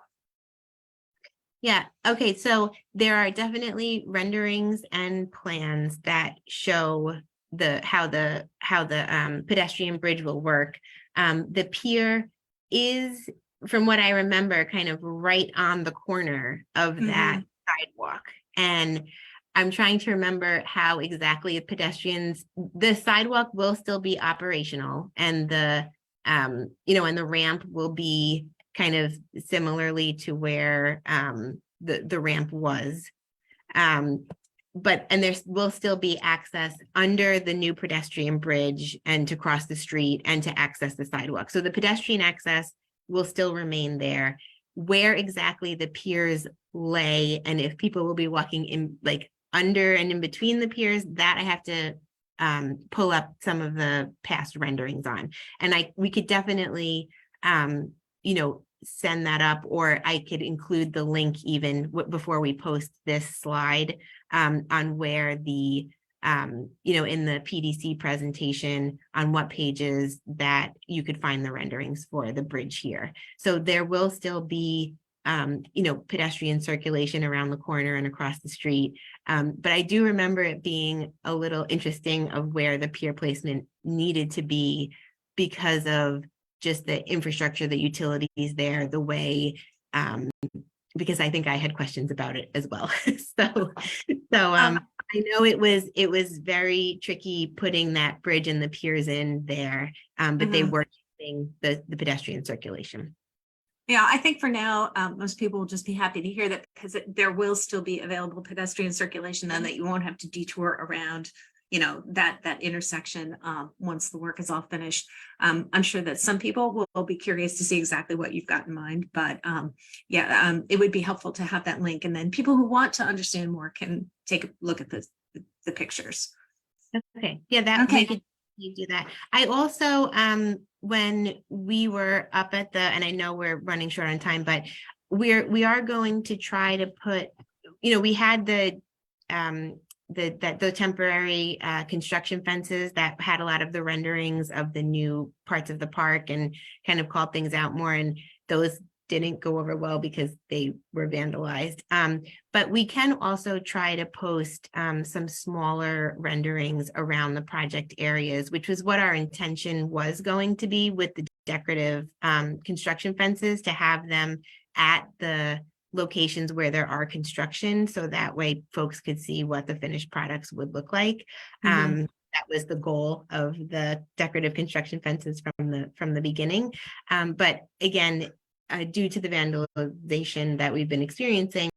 Yeah. Okay. So there are definitely renderings and plans that show how the pedestrian bridge will work. The pier is, from what I remember, kind of right on the corner of that sidewalk. And I'm trying to remember how exactly the sidewalk will still be operational, and the and the ramp will be kind of similarly to where the ramp was. But there will still be access under the new pedestrian bridge and to cross the street and to access the sidewalk. So the pedestrian access will still remain there. Where exactly the piers lay and if people will be walking in under and in between the piers, that I have to pull up some of the past renderings on. And we could definitely send that up, or I could include the link even before we post this slide on where the in the PDC presentation on what pages that you could find the renderings for the bridge here. So there will still be pedestrian circulation around the corner and across the street. But I do remember it being a little interesting of where the pier placement needed to be because of just the infrastructure, the utilities there, the way, because I think I had questions about it as well. I know it was very tricky putting that bridge and the piers in there, but they were keeping the pedestrian circulation. Yeah, I think for now, most people will just be happy to hear that because there will still be available pedestrian circulation and that you won't have to detour around, you know, that intersection once the work is all finished. I'm sure that some people will be curious to see exactly what you've got in mind, but it would be helpful to have that link, and then people who want to understand more can take a look at the pictures. Okay, yeah, that we could do that. I also, when we were up at and I know we're running short on time, but we are going to try to put, you know, we had the temporary construction fences that had a lot of the renderings of the new parts of the park and kind of called things out more, and those didn't go over well because they were vandalized. But we can also try to post some smaller renderings around the project areas, which was what our intention was going to be with the decorative construction fences, to have them at the locations where there are construction, so that way folks could see what the finished products would look like. That was the goal of the decorative construction fences from the beginning. But again, due to the vandalization that we've been experiencing,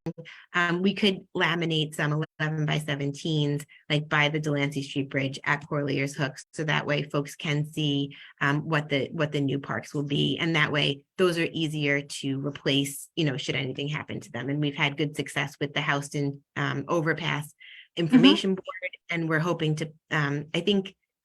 we could laminate some 11x17s like by the Delancey Street Bridge at Corlier's Hooks, so that way folks can see what the new parks will be, and that way those are easier to replace, you know, should anything happen to them. And we've had good success with the Houston overpass information board, and we're hoping to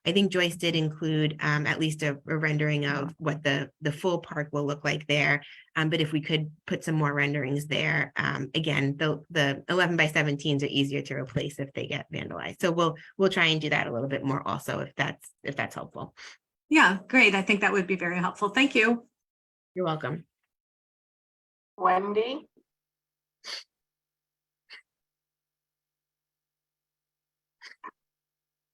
I think Joyce did include at least a rendering of what the full park will look like there. But if we could put some more renderings there, again, the 11x17s are easier to replace if they get vandalized. So we'll try and do that a little bit more also, if that's helpful. Yeah, great. I think that would be very helpful. Thank you. You're welcome. Wendy?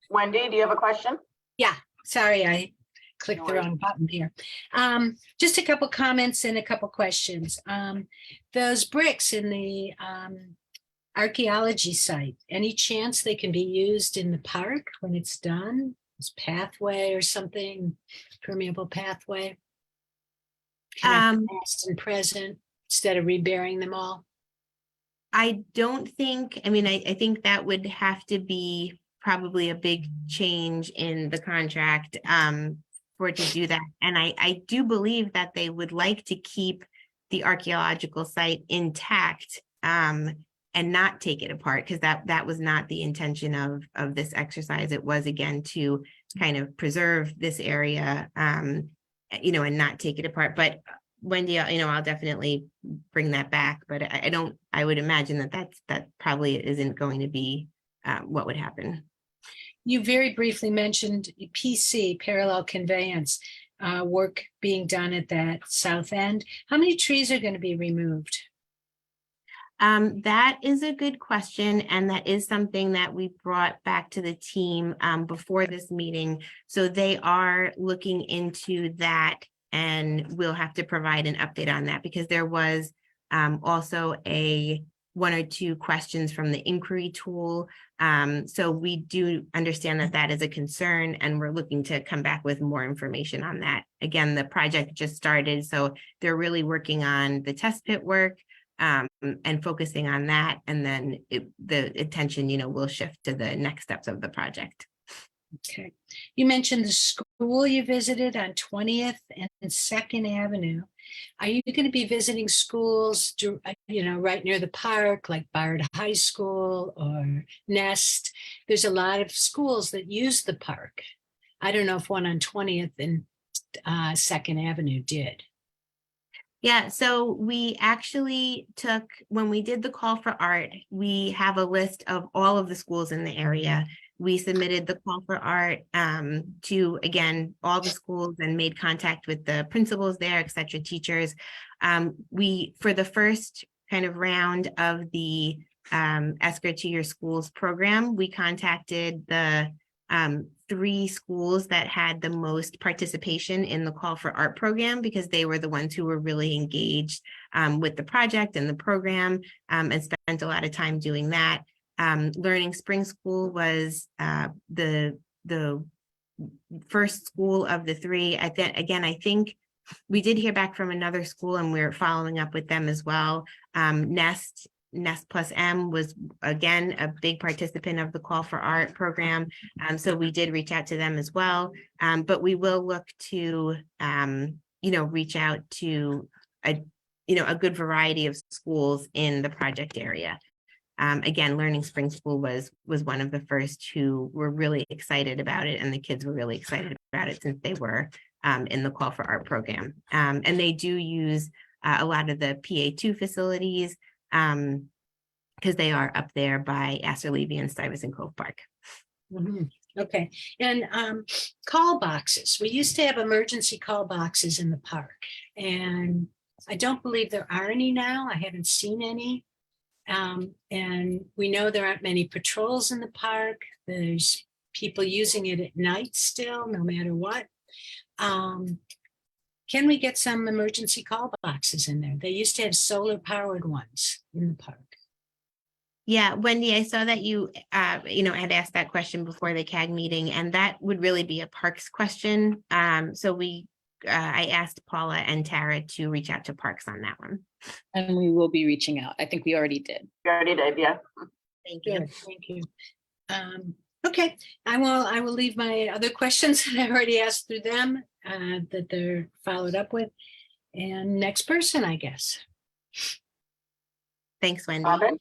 Wendy, do you have a question? Yeah, sorry, I clicked No the worries. wrong button here. Just a couple comments and a couple questions. Those bricks in the archaeology site, any chance they can be used in the park when it's done? As pathway or something, permeable pathway? Connect past and present instead of reburying them all? I don't think, I mean, I think that would have to be probably a big change in the contract for it to do that. And I do believe that they would like to keep the archaeological site intact and not take it apart, because that was not the intention of this exercise. It was, again, to kind of preserve this area, you know, and not take it apart. But Wendy, you know, I'll definitely bring that back, but I would imagine that probably isn't going to be what would happen. You very briefly mentioned PC, parallel conveyance, work being done at that south end. How many trees are going to be removed? That is a good question, and that is something that we brought back to the team before this meeting. So they are looking into that, and we'll have to provide an update on that, because there was also one or two questions from the inquiry tool. So we do understand that is a concern, and we're looking to come back with more information on that. Again, the project just started, so they're really working on the test pit work and focusing on that. And then the attention, you know, will shift to the next steps of the project. Okay. You mentioned the school you visited on 20th and 2nd Avenue. Are you going to be visiting schools, you know, right near the park, like Bard High School or Nest? There's a lot of schools that use the park. I don't know if one on 20th and 2nd Avenue did. Yeah, so we actually took, when we did the call for art, we have a list of all of the schools in the area. We submitted the call for art to, again, all the schools, and made contact with the principals there, et cetera, teachers. For the first kind of round of the ESCR to Your Schools program, we contacted the 3 schools that had the most participation in the Call for Art program, because they were the ones who were really engaged with the project and the program, and spent a lot of time doing that. Learning Spring School was the first school of the 3. I think we did hear back from another school, and we're following up with them as well. Nest Plus M was again a big participant of the Call for Art program, so we did reach out to them as well. But we will look to reach out to a good variety of schools in the project area. Again, Learning Spring School was one of the first who were really excited about it, and the kids were really excited about it since they were in the Call for Art program. And they do use a lot of the PA2 facilities, because they are up there by Astor Levy and Stuyvesant Cove Park. Okay, and call boxes. We used to have emergency call boxes in the park, and I don't believe there are any now. I haven't seen any. And we know there aren't many patrols in the park. There's people using it at night still, no matter what. Can we get some emergency call boxes in there? They used to have solar powered ones in the park. Yeah, Wendy, I saw that you, had asked that question before the CAG meeting, and that would really be a Parks question. So I asked Paula and Tara to reach out to Parks on that one. And we will be reaching out. I think we already did. You already did, yeah. Thank you. Good, thank you. Okay, I will leave my other questions that I already asked through them, that they're followed up with. And next person, I guess. Thanks, Wendy. Robin?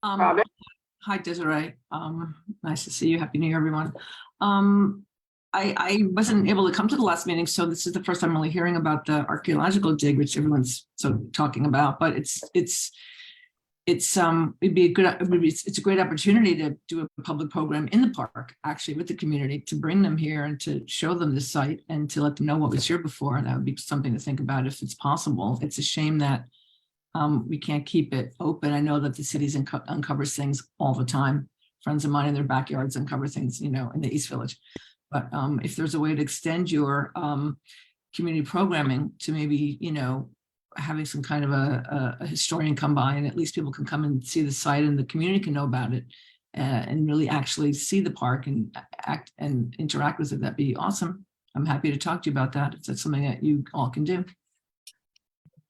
Robin? Hi, Desiree. Nice to see you. Happy New Year, everyone. I wasn't able to come to the last meeting, so this is the first I'm really hearing about the archaeological dig, which everyone's so talking about. But it's a great opportunity to do a public program in the park, actually, with the community, to bring them here and to show them the site and to let them know what was here before. And that would be something to think about if it's possible. It's a shame that we can't keep it open. I know that the cities uncovers things all the time. Friends of mine in their backyards uncover things, in the East Village. But if there's a way to extend your community programming to maybe, having some kind of a historian come by, and at least people can come and see the site and the community can know about it, and really actually see the park and act and interact with it, that'd be awesome. I'm happy to talk to you about that if that's something that you all can do.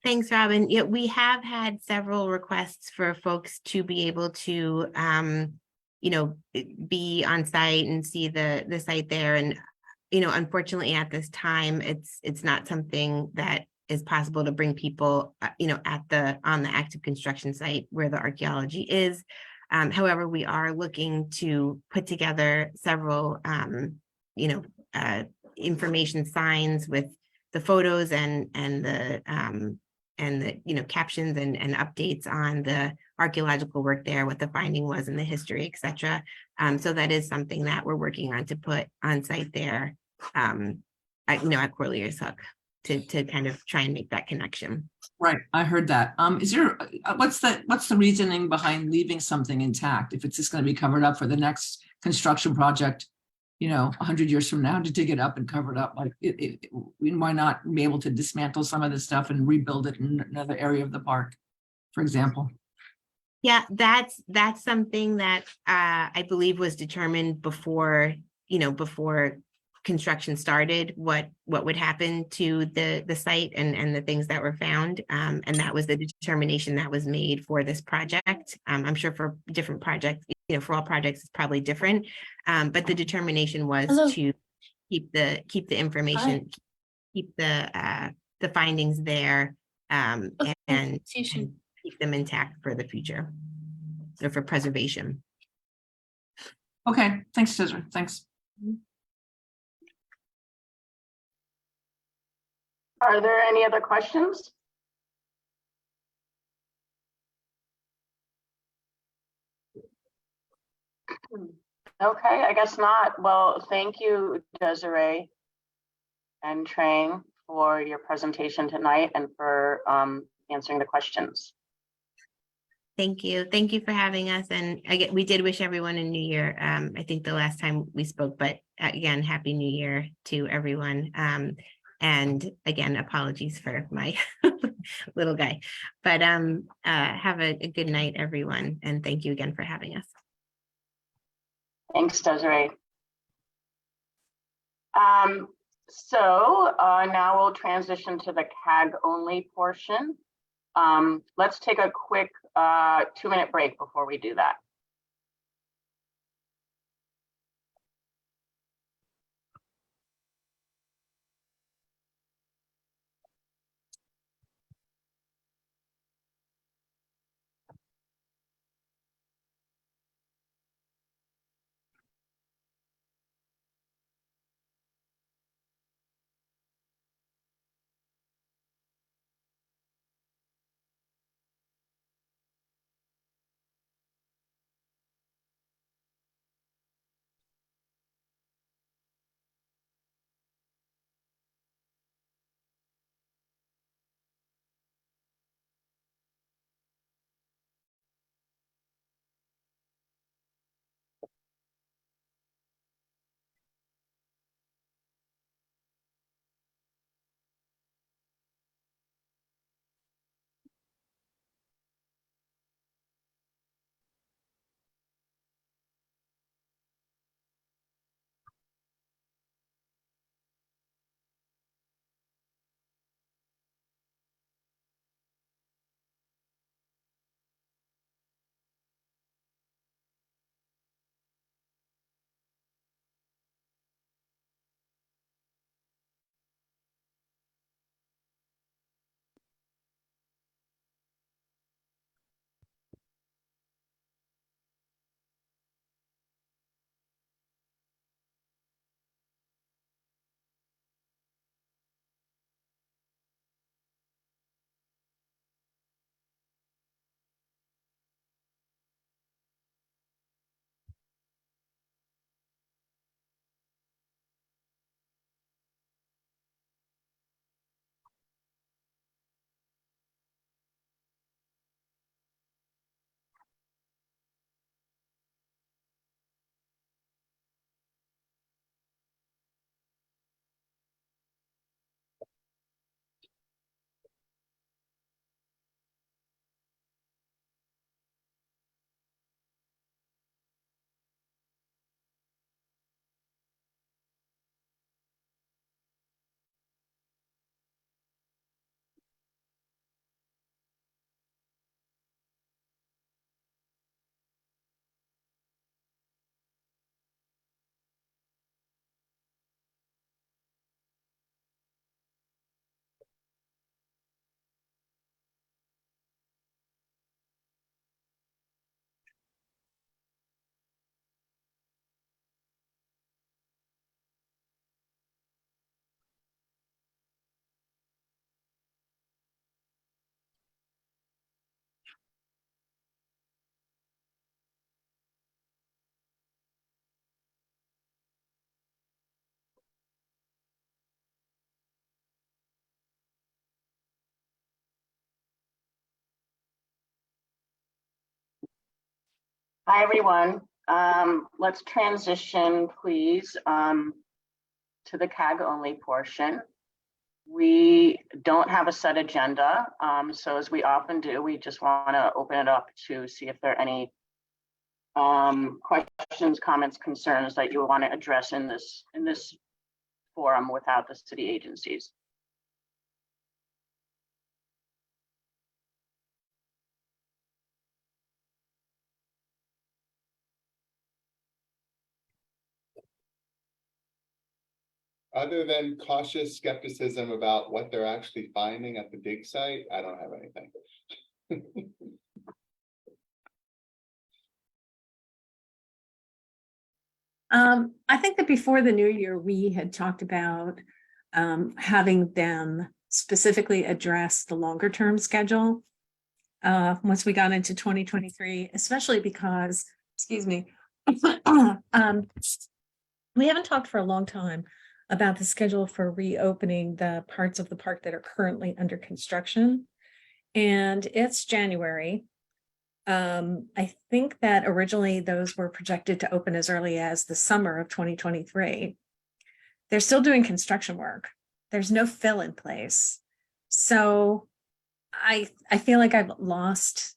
Thanks, Robin. Yeah, we have had several requests for folks to be able to, be on site and see the site there. And, unfortunately at this time, it's not something that is possible to bring people, on the active construction site where the archaeology is. However, we are looking to put together several, information signs with the photos and the captions and updates on the archaeological work there, what the finding was and the history, etc. So that is something that we're working on to put on site there, at Corlear's Hook, to kind of try and make that connection. Right, I heard that. Is there what's the reasoning behind leaving something intact if it's just going to be covered up for the next construction project? 100 years from now, to dig it up and cover it up, why not be able to dismantle some of this stuff and rebuild it in another area of the park, for example? Yeah, that's something that I believe was determined before construction started, what would happen to the site and the things that were found. And that was the determination that was made for this project. I'm sure for different projects, for all projects, it's probably different. But the determination was to keep the information, keep the findings there, and keep them intact for the future, or for preservation. Okay, thanks, Desiree. Thanks. Are there any other questions? Okay, I guess not. Well, thank you, Desiree and Trang, for your presentation tonight and for answering the questions. Thank you. Thank you for having us. And again, we did wish everyone a new year. I think the last time we spoke, but again, happy new year to everyone. And again, apologies for my little guy, but have a good night, everyone. And thank you again for having us. Thanks, Desiree. So now we'll transition to the CAG only portion. Let's take a quick 2-minute break before we do that. Hi, everyone. Let's transition, please, to the CAG only portion. We don't have a set agenda, so as we often do, we just want to open it up to see if there are any questions, comments, concerns that you want to address in this forum without the city agencies. Other than cautious skepticism about what they're actually finding at the dig site, I don't have anything. I think that before the new year, we had talked about having them specifically address the longer term schedule once we got into 2023, especially because, excuse me, we haven't talked for a long time about the schedule for reopening the parts of the park that are currently under construction. And it's January. I think that originally those were projected to open as early as the summer of 2023. They're still doing construction work. There's no fill in place. So I feel like I've lost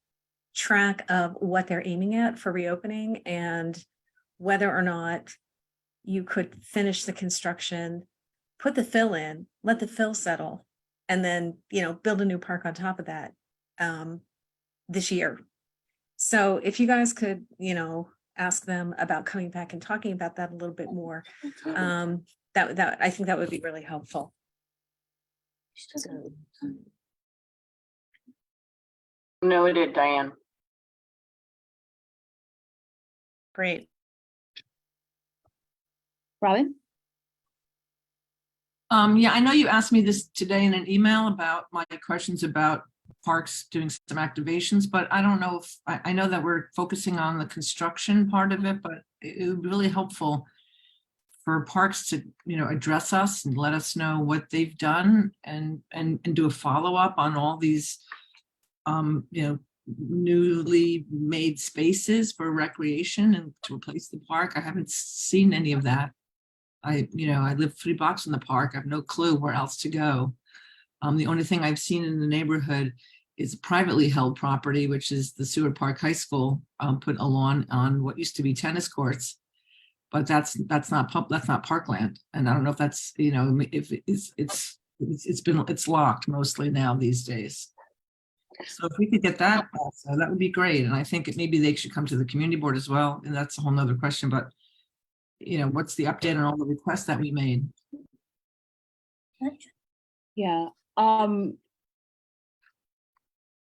track of what they're aiming at for reopening and whether or not you could finish the construction, put the fill in, let the fill settle, and then, build a new park on top of that this year. So if you guys could, ask them about coming back and talking about that a little bit more, that I think that would be really helpful. Noted, Diane. Great. Robin? Yeah, I know you asked me this today in an email about my questions about parks doing some activations, but I don't know if, I know that we're focusing on the construction part of it, but it would be really helpful for parks to, address us and let us know what they've done and do a follow-up on all these, newly made spaces for recreation and to replace the park. I haven't seen any of that. I live 3 blocks from the park. I have no clue where else to go. The only thing I've seen in the neighborhood is privately held property, which is the Seward Park High School, put a lawn on what used to be tennis courts, but that's not parkland. And I don't know if that's, if it's locked mostly now these days. So if we could get that also, that would be great. And I think maybe they should come to the community board as well. And that's a whole nother question, but what's the update on all the requests that we made? Yeah.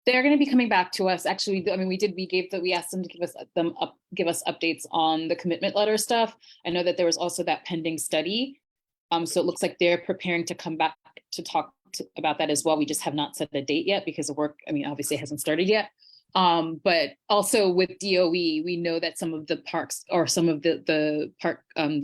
They're going to be coming back to us. Actually, I mean, we asked them to give us updates on the commitment letter stuff. I know that there was also that pending study. So it looks like they're preparing to come back to talk about that as well. We just have not set a date yet because the work, obviously hasn't started yet. But also with DOE, we know that some of the parks or some of the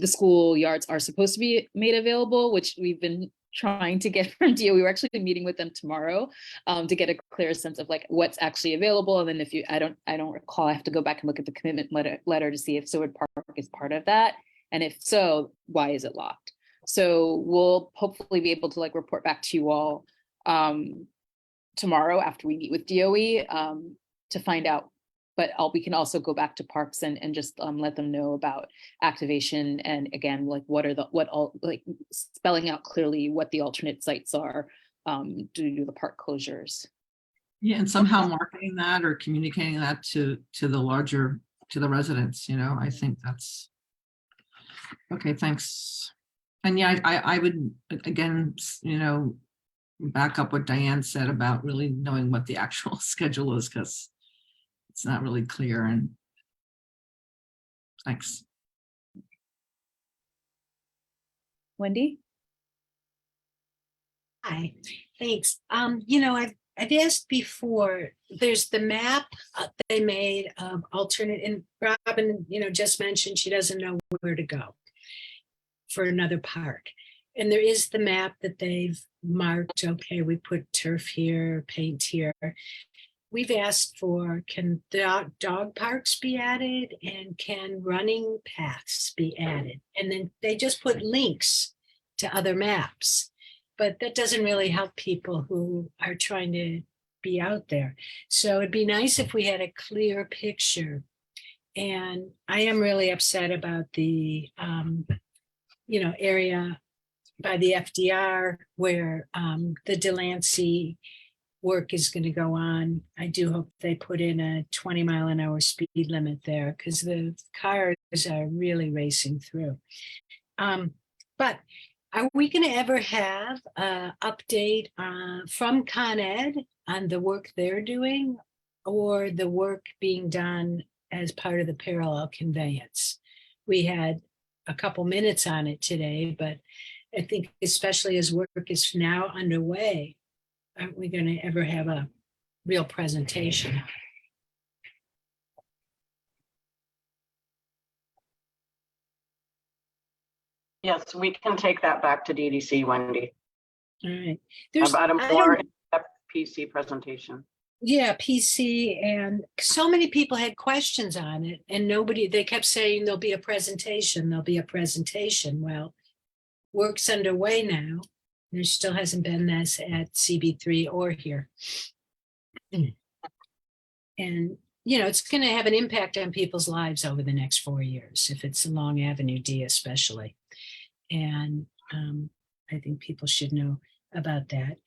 school yards are supposed to be made available, which we've been trying to get from DOE. We're actually meeting with them tomorrow to get a clear sense of like what's actually available. And then I don't recall, I have to go back and look at the commitment letter to see if Seward Park is part of that. And if so, why is it locked? So we'll hopefully be able to report back to you all tomorrow after we meet with DOE to find out. But we can also go back to parks and just let them know about activation and again, spelling out clearly what the alternate sites are due to the park closures. Yeah, and somehow marketing that or communicating that to the residents, I think that's okay. Thanks. And yeah, I would again, back up what Diane said about really knowing what the actual schedule is, because it's not really clear. And thanks. Wendy? Hi, thanks. I've asked before, there's the map they made of alternate, and Robin, just mentioned she doesn't know where to go for another park. And there is the map that they've marked, okay, we put turf here, paint here. We've asked for, can dog parks be added and can running paths be added? And then they just put links to other maps, but that doesn't really help people who are trying to be out there. So it'd be nice if we had a clear picture. And I am really upset about the, area by the FDR where the Delancey work is going to go on. I do hope they put in a 20-mile-an-hour speed limit there because the cars are really racing through. But are we going to ever have an update from Con Ed on the work they're doing or the work being done as part of the parallel conveyance? We had a couple minutes on it today, but I think especially as work is now underway, aren't we going to ever have a real presentation? Yes, we can take that back to DDC, Wendy. All right. About a more in-depth PC presentation. Yeah, PC, and so many people had questions on it, and they kept saying there'll be a presentation, there'll be a presentation. Well, work's underway now. There still hasn't been this at CB3 or here. And, it's going to have an impact on people's lives over the next 4 years, if it's along Avenue D especially. And I think people should know about that.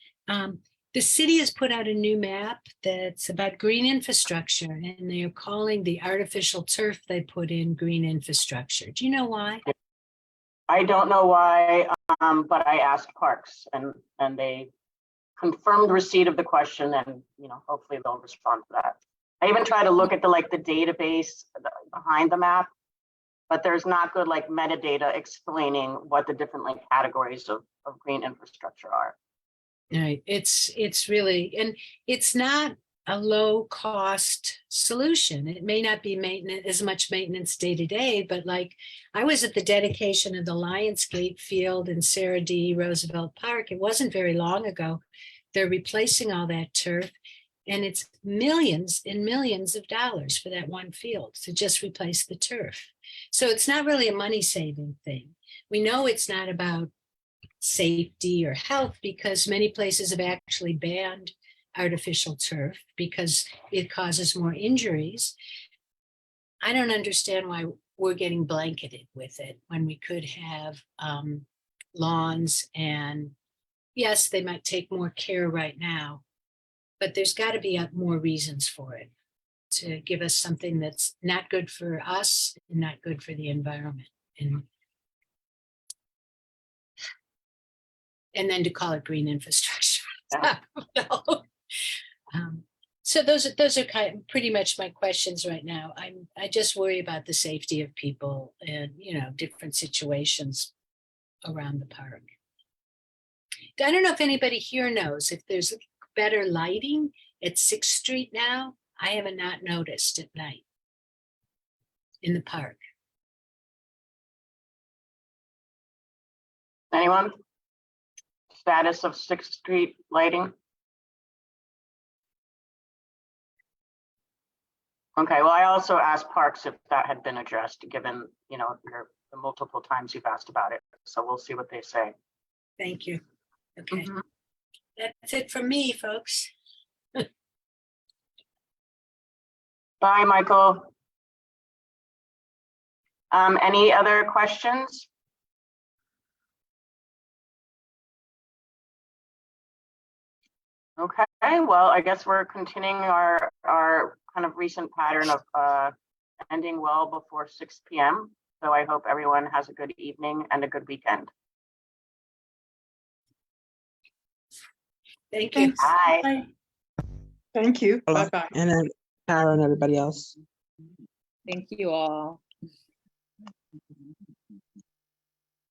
The city has put out a new map that's about green infrastructure, and they are calling the artificial turf they put in green infrastructure. Do you know why? I don't know why, but I asked Parks and they confirmed receipt of the question, and hopefully they'll respond to that. I even try to look at the database behind the map, but there's not good metadata explaining what the different categories of green infrastructure are. Right. It's really, and it's not a low cost solution. It may not be as much maintenance day to day, but I was at the dedication of the Lionsgate field in Sarah D. Roosevelt Park. It wasn't very long ago. They're replacing all that turf, and it's millions and millions of dollars for that one field to just replace the turf. So it's not really a money saving thing. We know it's not about safety or health, because many places have actually banned artificial turf because it causes more injuries. I don't understand why we're getting blanketed with it when we could have lawns, and yes, they might take more care right now, but there's got to be more reasons for it, to give us something that's not good for us and not good for the environment. And then to call it green infrastructure. So those are pretty much my questions right now. I just worry about the safety of people and different situations around the park. I don't know if anybody here knows if there's better lighting at 6th Street now. I haven't not noticed at night in the park. Anyone? Status of 6th Street lighting? Okay, well, I also asked Parks if that had been addressed, given, the multiple times you've asked about it. So we'll see what they say. Thank you. Okay. That's it from me, folks. Bye, Michael. Any other questions? Okay, well, I guess we're continuing our kind of recent pattern of ending well before 6 p.m. So I hope everyone has a good evening and a good weekend. Thank you. Bye. Thank you. Bye-bye. And then Tara and everybody else. Thank you all.